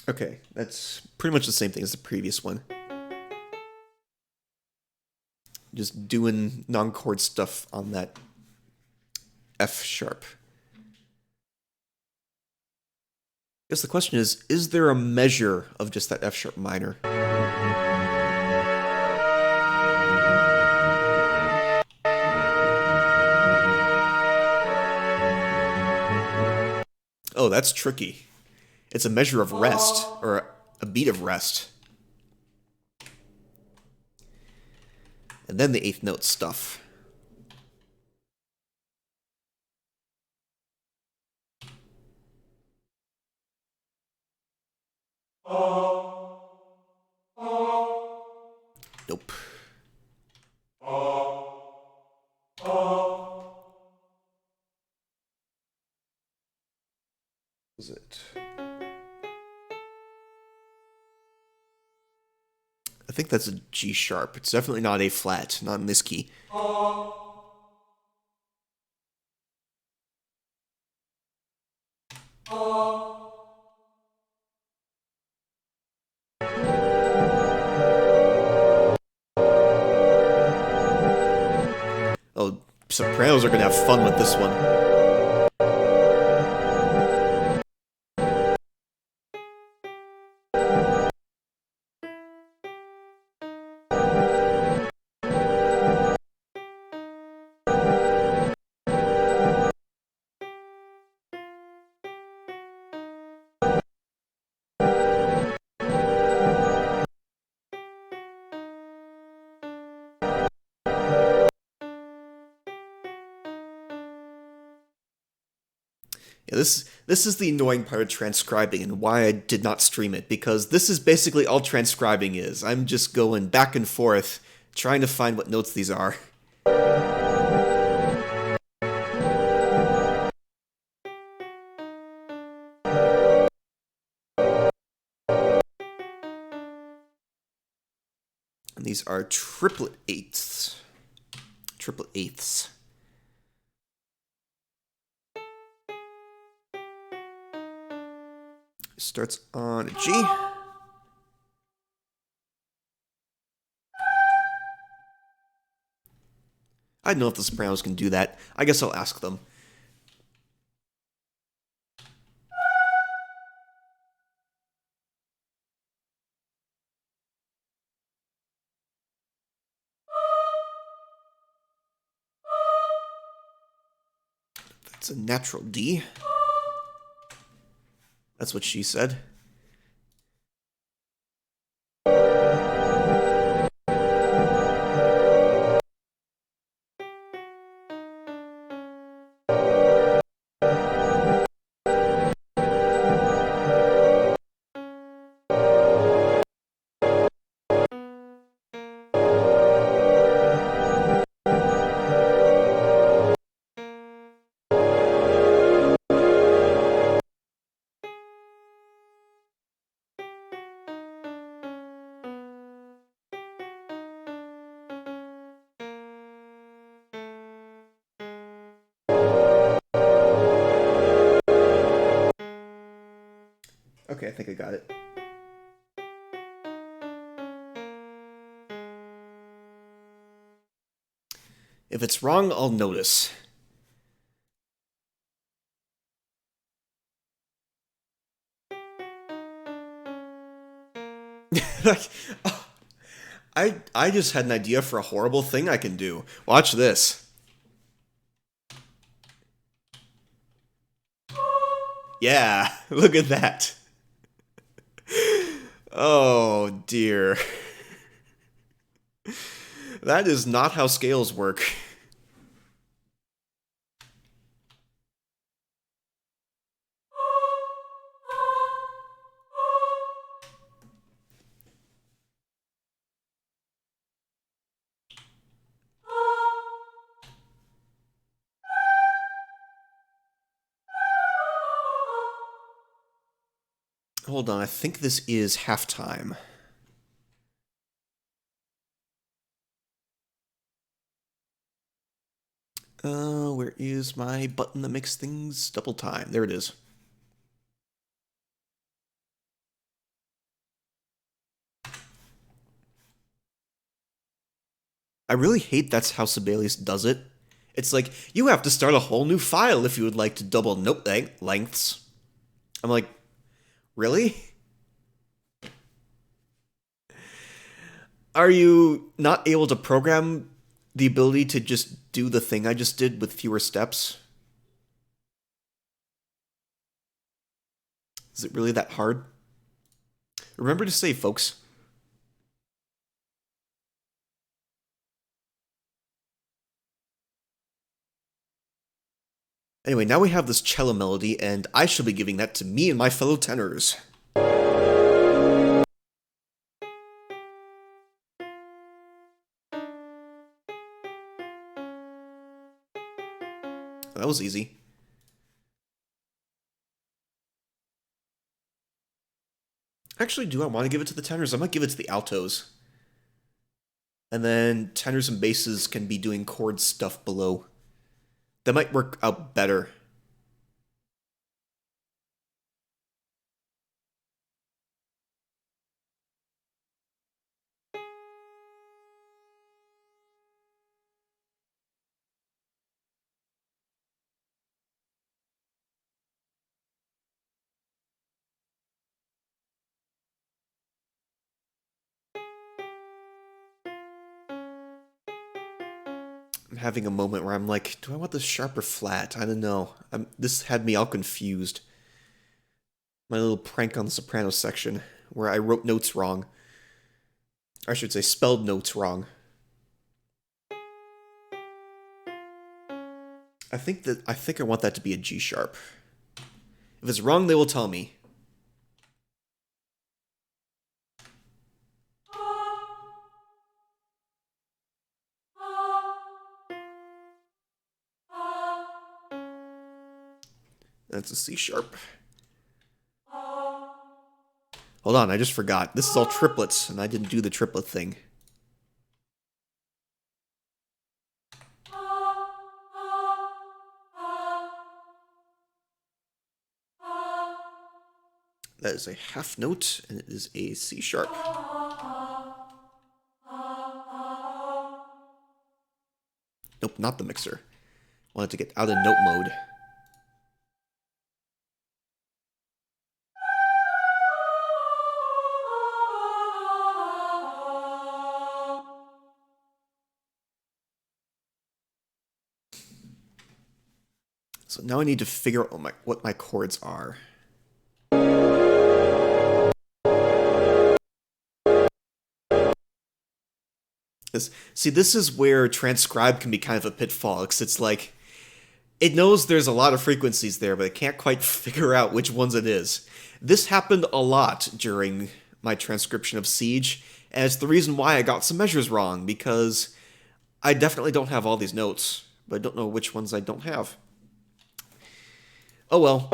Okay, that's pretty much the same thing as the previous one. Just doing non-chord stuff on that F sharp. I guess the question is there a measure of just that F sharp minor? Oh, that's tricky. It's a measure of rest, or A beat of rest. And then the eighth note stuff. Nope. Is it? I think that's a G sharp. It's definitely not A flat, not in this key. Oh, sopranos are gonna have fun with this one. Yeah, this is the annoying part of transcribing and why I did not stream it, because this is basically all transcribing is. I'm just going back and forth trying to find what notes these are. And these are triplet eighths. Triplet eighths. Starts on a G. I don't know if the sopranos can do that. I guess I'll ask them. That's a natural D. That's what she said. Okay, I think I got it. If it's wrong, I'll notice. Like, I just had an idea for a horrible thing I can do. Watch this. Yeah, look at that. Oh dear. That is not how scales work. Hold on, I think this is halftime. Where is my button that makes things double time? There it is. I really hate that's how Sibelius does it. It's like, you have to start a whole new file if you would like to double note lengths. I'm like, really? Are you not able to program the ability to just do the thing I just did with fewer steps? Is it really that hard? Remember to save, folks. Anyway, now we have this cello melody, and I shall be giving that to me and my fellow tenors. That was easy. Actually, do I want to give it to the tenors? I might give it to the altos. And then tenors and basses can be doing chord stuff below. That might work out better. I'm having a moment where I'm like, do I want this sharp or flat? I don't know. This had me all confused. My little prank on the soprano section, where I wrote notes wrong. I should say spelled notes wrong. I think I want that to be a G sharp. If it's wrong, they will tell me. That's a C sharp. Hold on, I just forgot. This is all triplets, and I didn't do the triplet thing. That is a half note, and it is a C sharp. Nope, not the mixer. Wanted to get out of note mode. So now I need to figure out what my chords are. See, this is where transcribe can be kind of a pitfall, because it's like, it knows there's a lot of frequencies there, but it can't quite figure out which ones it is. This happened a lot during my transcription of Siege, and it's the reason why I got some measures wrong, because I definitely don't have all these notes, but I don't know which ones I don't have. Oh well.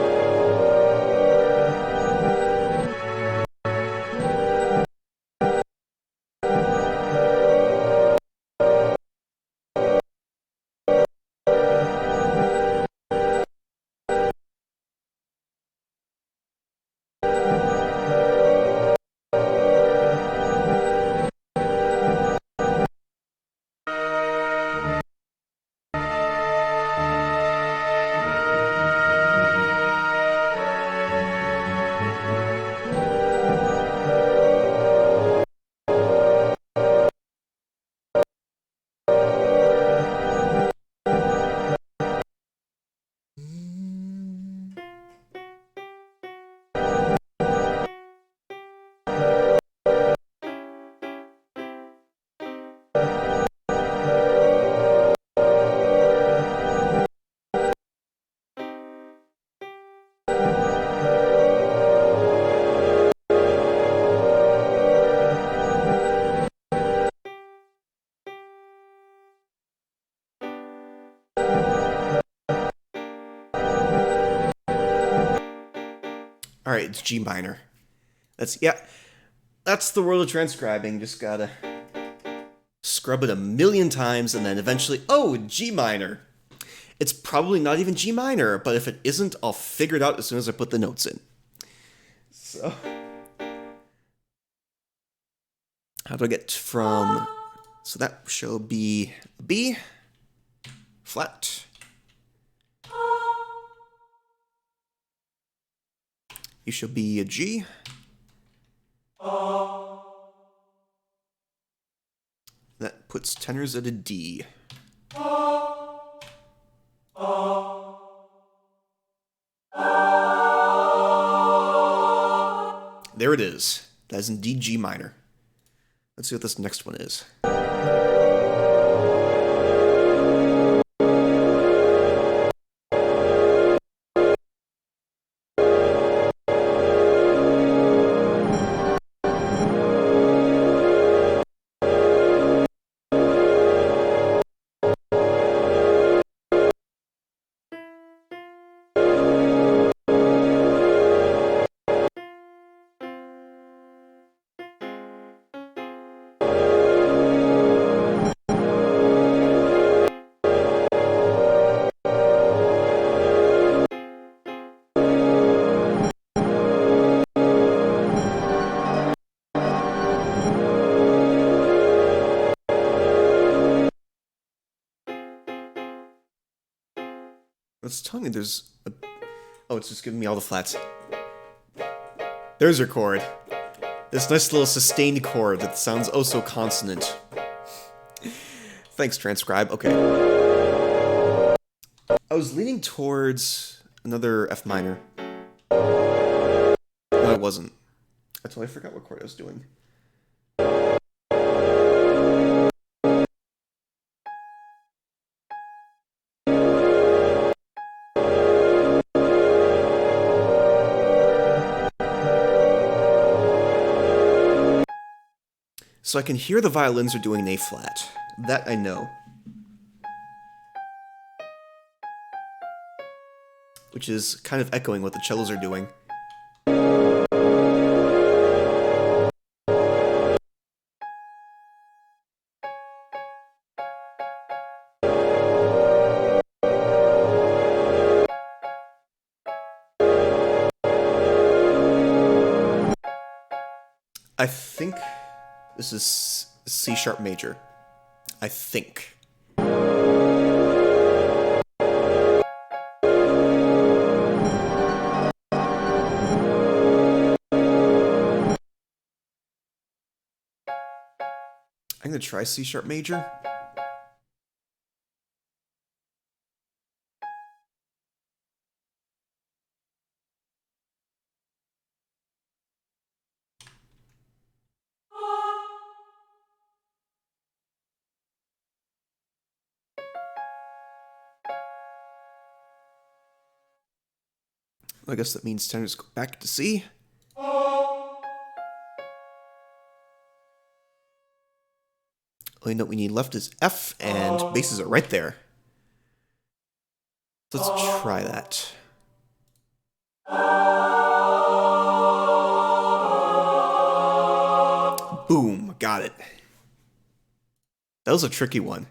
Alright, it's G minor. That's the world of transcribing. Just gotta scrub it a million times and then eventually, oh, G minor. It's probably not even G minor, but if it isn't, I'll figure it out as soon as I put the notes in. So, how do I get from... So that shall be B, flat. You shall be a G. That puts tenors at a D. There it is. That is indeed G minor. Let's see what this next one is. It's telling me there's a... Oh, it's just giving me all the flats. There's your chord. This nice little sustained chord that sounds oh so consonant. Thanks, transcribe. Okay. I was leaning towards another F minor. No, I wasn't. I totally forgot what chord I was doing. So I can hear the violins are doing an A flat. That I know. Which is kind of echoing what the cellos are doing. I think this is C sharp major. I think. I'm gonna try C sharp major. I guess that means tenors go back to C. Only note we need left is F, and basses are right there. So let's try that. Boom, got it. That was a tricky one.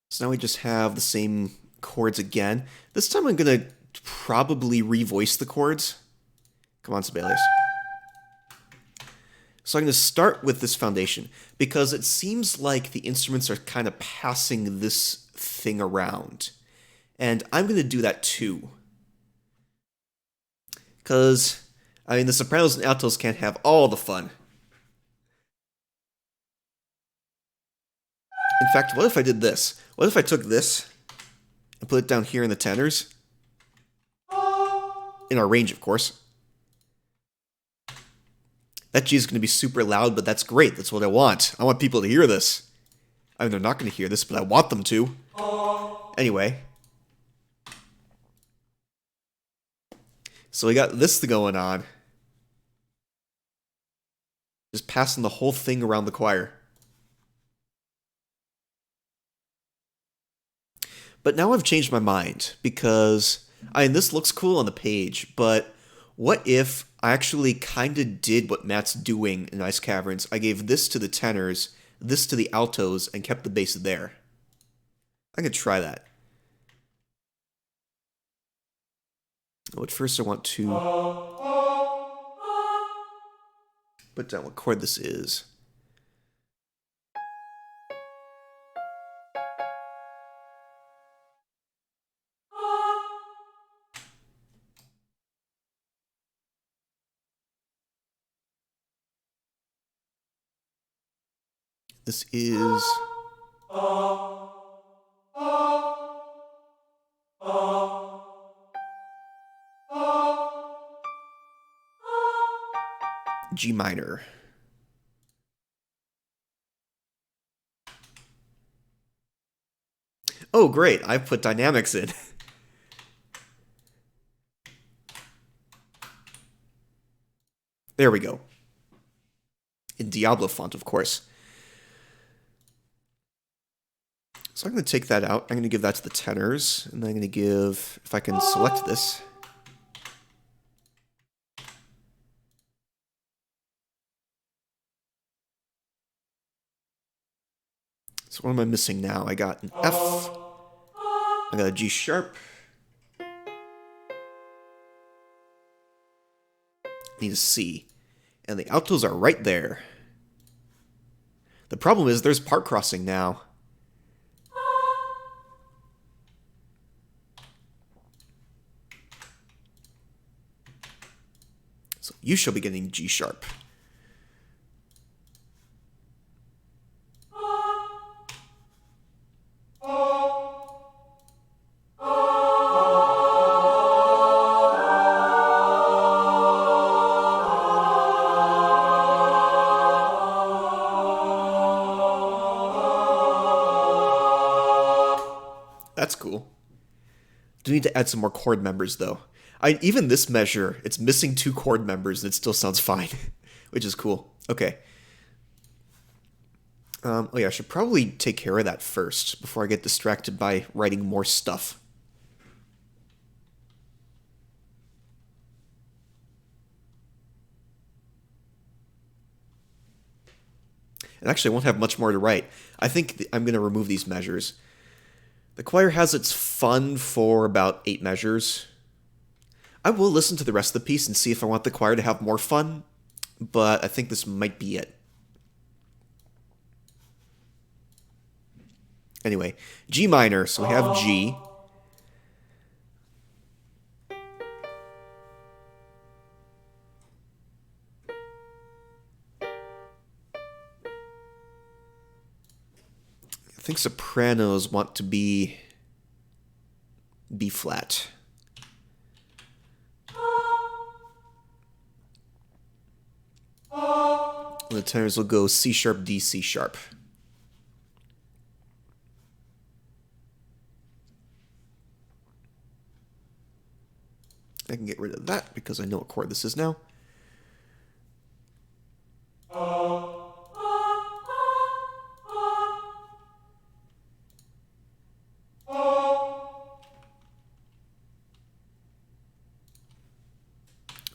So now we just have the same chords again. This time I'm gonna probably revoice the chords. Come on, Sibelius. So I'm going to start with this foundation, because it seems like the instruments are kind of passing this thing around. And I'm going to do that too. Because, I mean, the sopranos and altos can't have all the fun. In fact, what if I did this? What if I took this and put it down here in the tenors? In our range, of course. That G is going to be super loud, but that's great. That's what I want. I want people to hear this. I mean, they're not going to hear this, but I want them to. Anyway. So we got this going on. Just passing the whole thing around the choir. But now I've changed my mind, because, I mean, this looks cool on the page, but what if I actually kind of did what Matt's doing in Ice Caverns? I gave this to the tenors, this to the altos, and kept the bass there. I could try that. But first I want to put down what chord this is. This is G minor. Oh, great. I put dynamics in. There we go. In Diablo font, of course. So I'm going to take that out. I'm going to give that to the tenors. And I'm going to give, if I can select this. So what am I missing now? I got an F. I got a G sharp. Need a C. And the altos are right there. The problem is there's part crossing now. So you shall be getting G sharp. That's cool. Do need to add some more chord members, though. Even this measure, it's missing 2 chord members, and it still sounds fine, which is cool. Okay. Oh yeah, I should probably take care of that first, before I get distracted by writing more stuff. And actually, I won't have much more to write. I think I'm going to remove these measures. The choir has its fun for about 8 measures. I will listen to the rest of the piece and see if I want the choir to have more fun, but I think this might be it. Anyway, G minor, so we have G. I think sopranos want to be B flat. And the tenors will go C sharp, D, C sharp. I can get rid of that because I know what chord this is now.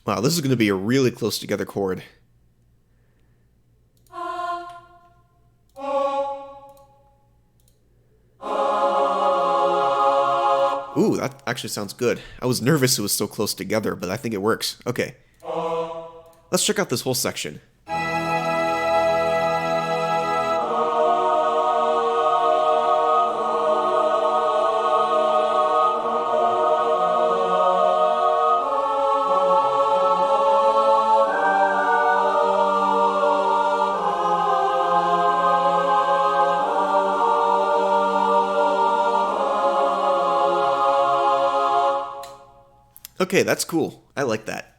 Wow, this is going to be a really close together chord. Ooh, that actually sounds good. I was nervous it was so close together, but I think it works. Okay. Let's check out this whole section. Okay, that's cool. I like that.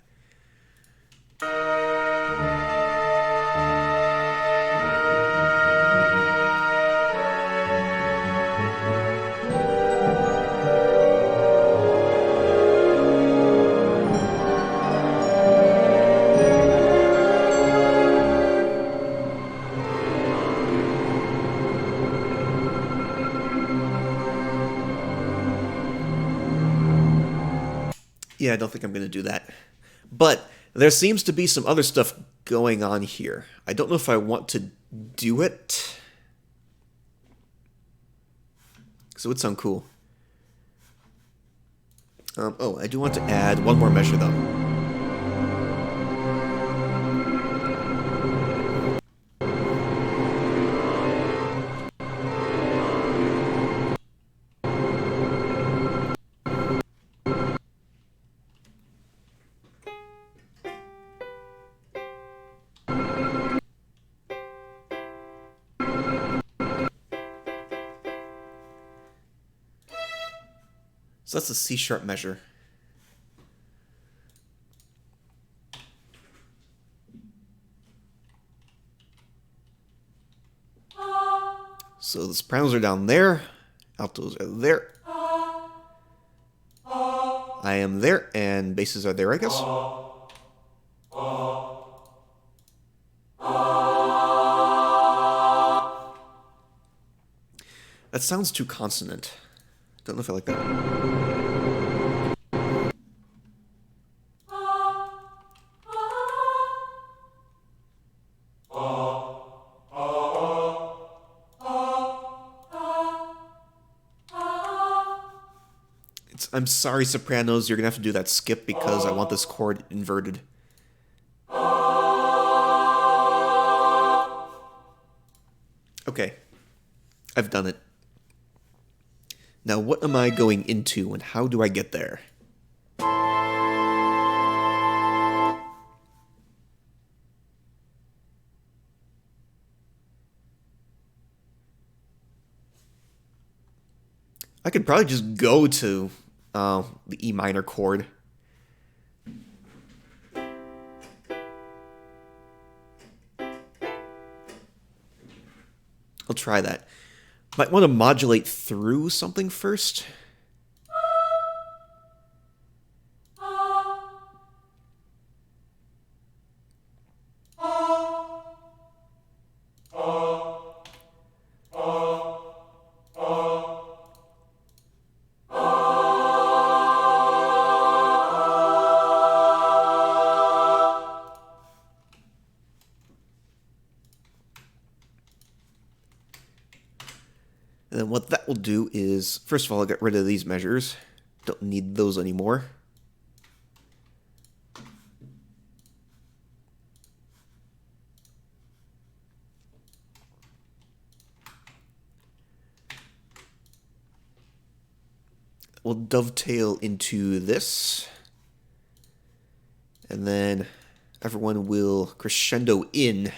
Yeah, I don't think I'm going to do that. But there seems to be some other stuff going on here. I don't know if I want to do it. So it would sound cool. Oh, I do want to add one more measure, though. So that's a C sharp measure. So the sopranos are down there, altos are there. I am there, and basses are there, I guess. That sounds too consonant. Don't know if I like that. I'm sorry, sopranos, you're gonna have to do that skip because I want this chord inverted. Okay, I've done it. Now, what am I going into, and how do I get there? I could probably just go to the E minor chord. I'll try that. Might want to modulate through something first. And then what that will do is, first of all, I'll get rid of these measures. Don't need those anymore. We'll dovetail into this. And then everyone will crescendo in.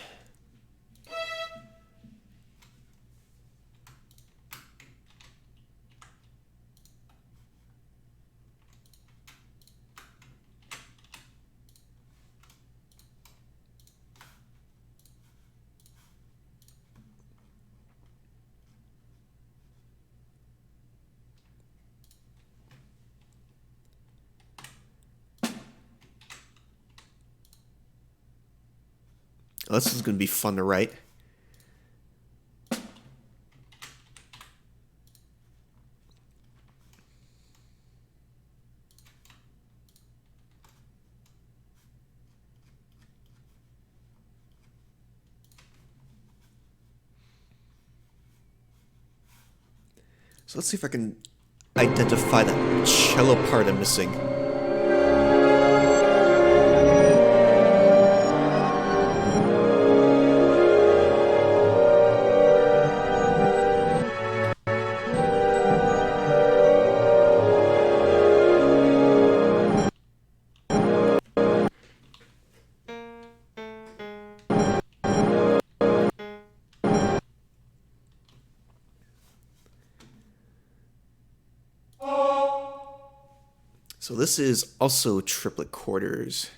Oh, this is going to be fun to write. So let's see if I can identify that cello part I'm missing. So this is also triplet quarters.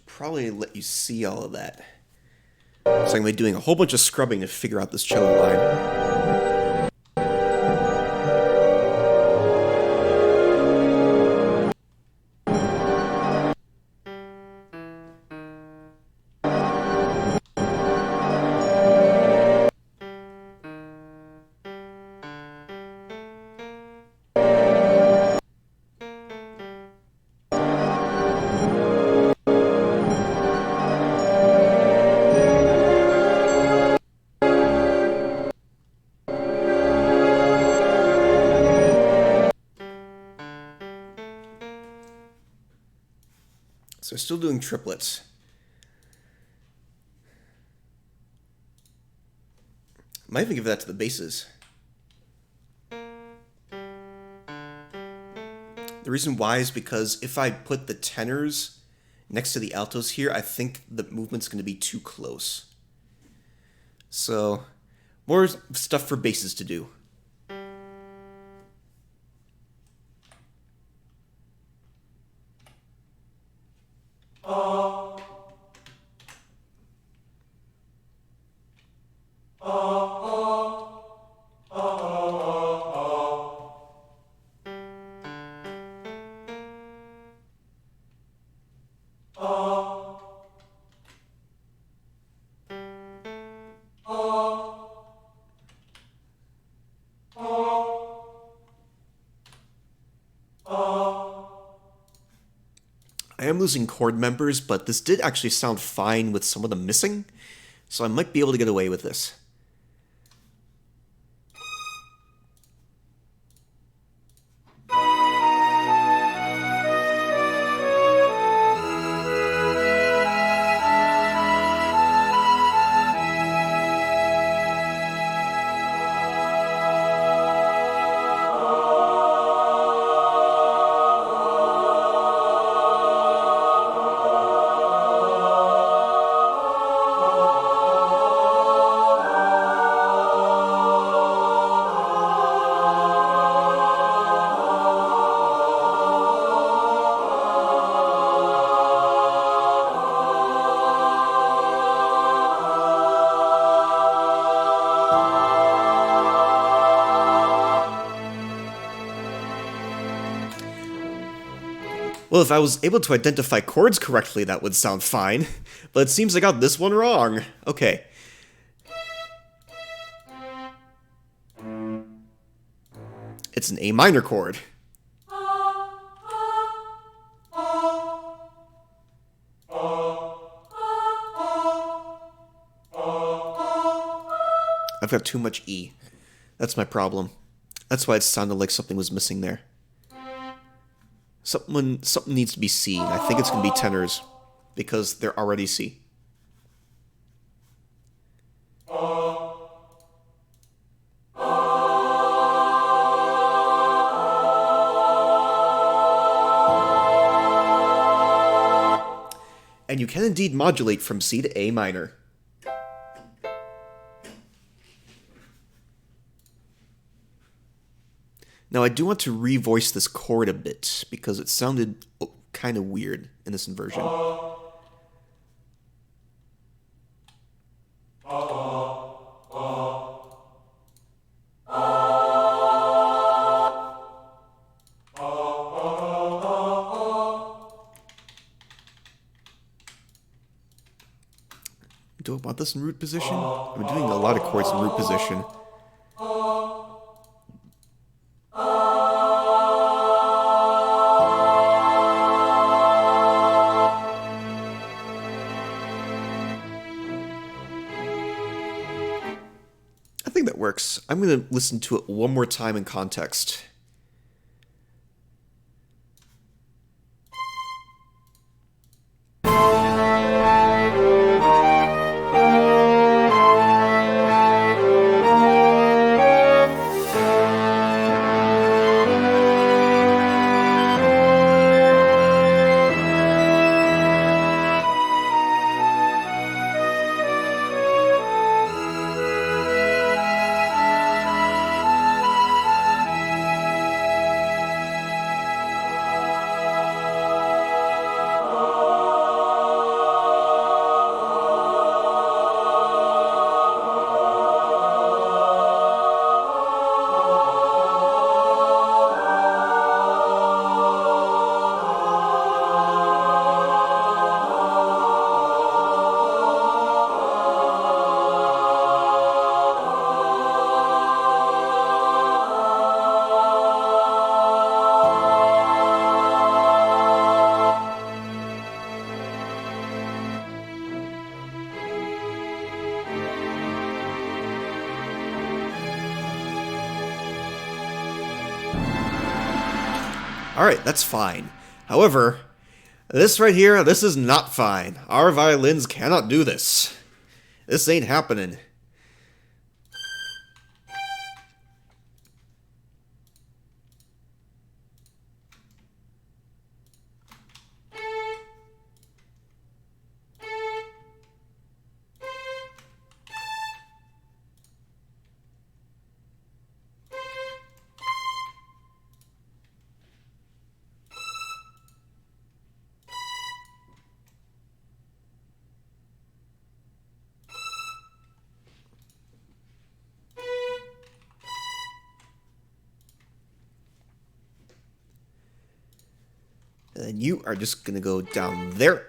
Probably let you see all of that. So I'm going to be doing a whole bunch of scrubbing to figure out this cello line. So still doing triplets. Might even give that to the basses. The reason why is because if I put the tenors next to the altos here, I think the movement's going to be too close. So, more stuff for basses to do. I am losing chord members, but this did actually sound fine with some of them missing, so I might be able to get away with this. Well, if I was able to identify chords correctly, that would sound fine. But it seems I got this one wrong. Okay. It's an A minor chord. I've got too much E. That's my problem. That's why it sounded like something was missing there. Something needs to be C. I think it's going to be tenors, because they're already C. And you can indeed modulate from C to A minor. Now I do want to revoice this chord a bit, because it sounded kind of weird in this inversion. Do I want this in root position? I'm doing a lot of chords in root position. I think that works. I'm going to listen to it one more time in context. Alright, that's fine. However, This right here, this is not fine. Our violins cannot do this. This ain't happening. And then you are just gonna go down there.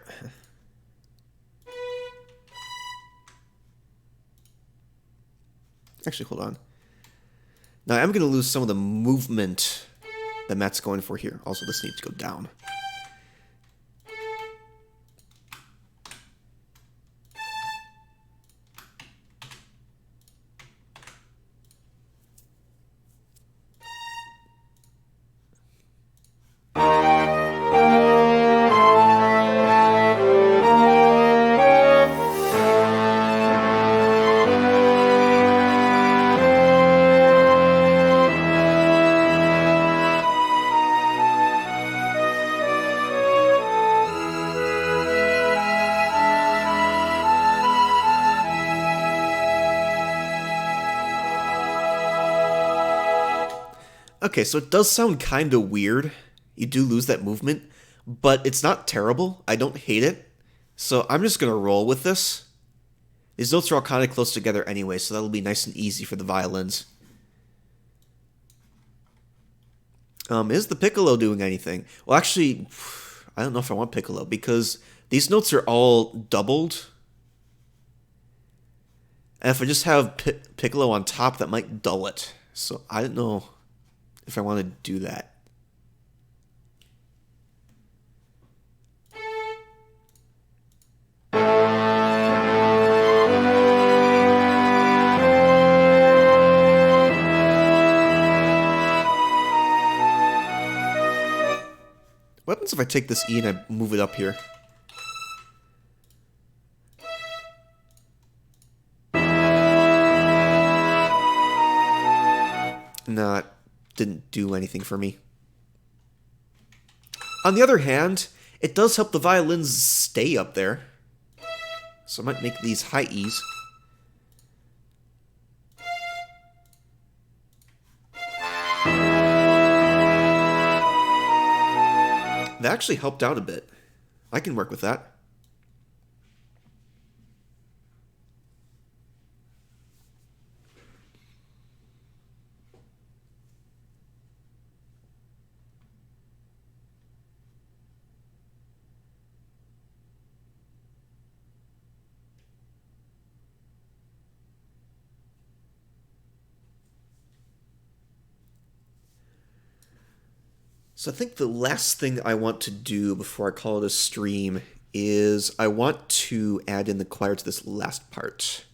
Actually, hold on. Now I'm gonna lose some of the movement that Matt's going for here. Also, this needs to go down. Okay, so it does sound kind of weird. You do lose that movement, but it's not terrible. I don't hate it. So I'm just going to roll with this. These notes are all kind of close together anyway, so that'll be nice and easy for the violins. Is the piccolo doing anything? Well, actually, I don't know if I want piccolo, because these notes are all doubled. And if I just have piccolo on top, that might dull it. So I don't know if I want to do that. What happens if I take this E and I move it up here? Nah, it didn't do anything for me. On the other hand, it does help the violins stay up there. So I might make these high E's. That actually helped out a bit. I can work with that. So I think the last thing I want to do before I call it a stream is I want to add in the choir to this last part.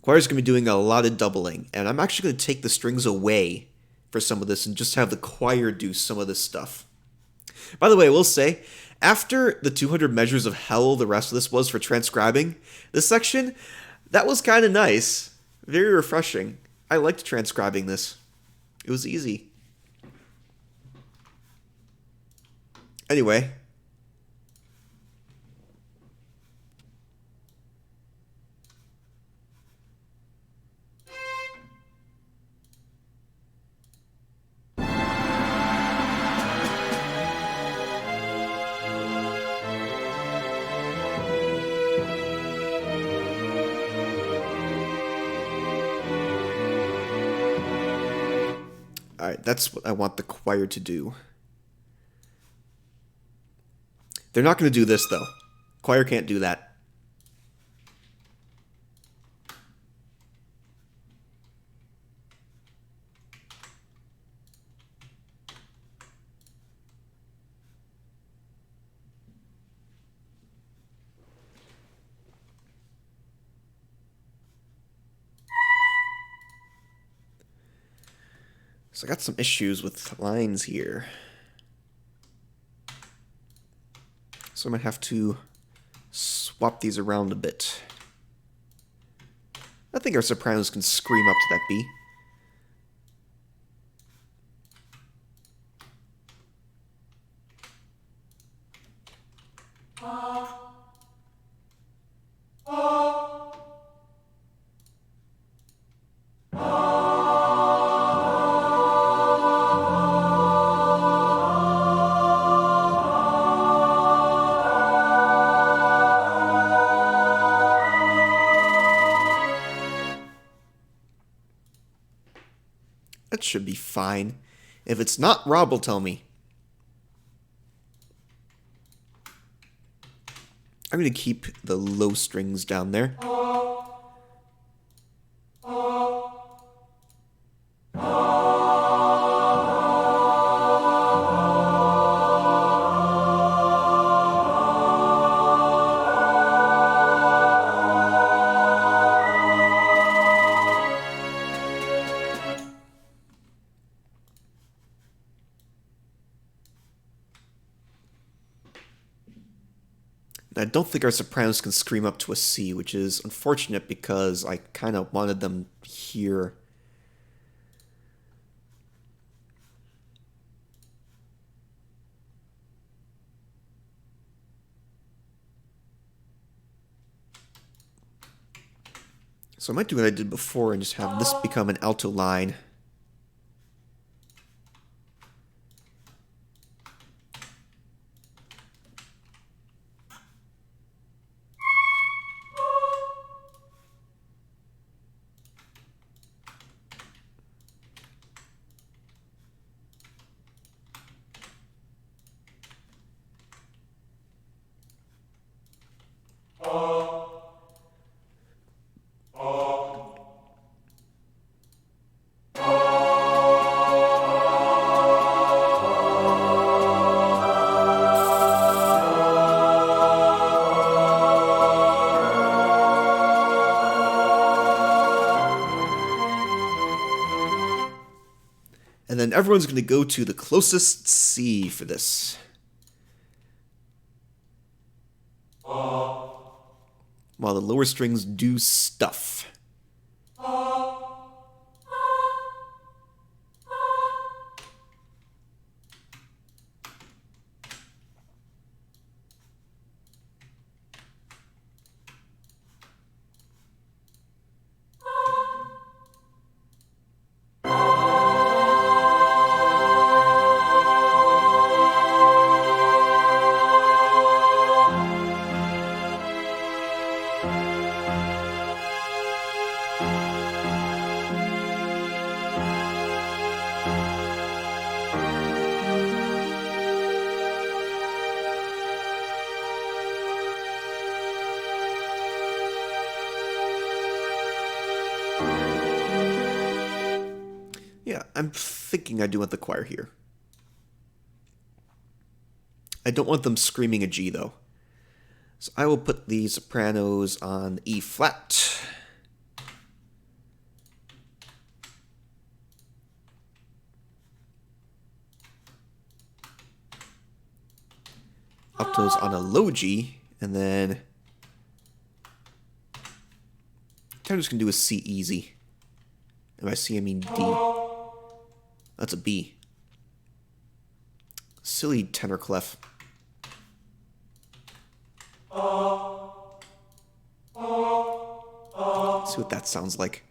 Choir's going to be doing a lot of doubling, and I'm actually going to take the strings away for some of this and just have the choir do some of this stuff. By the way, I will say, after the 200 measures of hell the rest of this was for transcribing, this section, that was kind of nice. Very refreshing. I liked transcribing this. It was easy. Anyway. Alright, that's what I want the choir to do. They're not going to do this, though. Choir can't do that. So I got some issues with lines here. So I'm going to have to swap these around a bit. I think our sopranos can scream up to that B. That should be fine. If it's not, Rob will tell me. I'm going to keep the low strings down there. I don't think our sopranos can scream up to a C, which is unfortunate because I kind of wanted them here. So I might do what I did before and just have this become an alto line. And then everyone's going to go to the closest C for this. While the lower strings do stuff. Yeah, I'm thinking I do want the choir here. I don't want them screaming a G, though. So I will put the sopranos on E flat. Altos on a low G, and then I'm just going to do a C easy. And by C, I mean D. That's a B. Silly tenor clef. Let's see what that sounds like.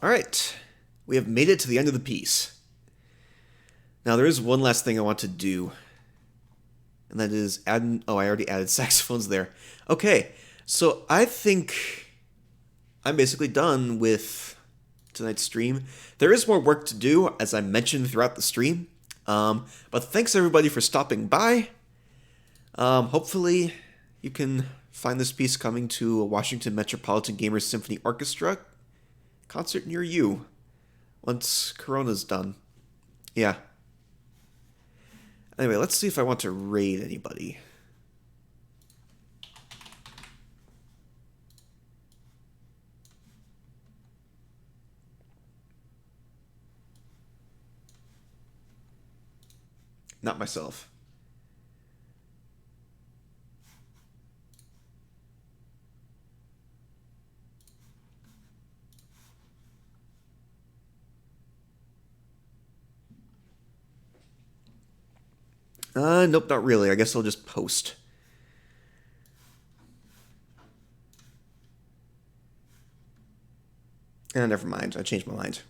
Alright, we have made it to the end of the piece. Now there is one last thing I want to do, and that is add... Oh, I already added saxophones there. Okay, so I think I'm basically done with tonight's stream. There is more work to do, as I mentioned throughout the stream, but thanks everybody for stopping by. Hopefully you can find this piece coming to a Washington Metropolitan Gamers Symphony Orchestra concert near you. once Corona's done. Yeah. Anyway, let's see if I want to raid anybody. Not myself. Nope, not really. I guess I'll just post. Never mind. I changed my mind.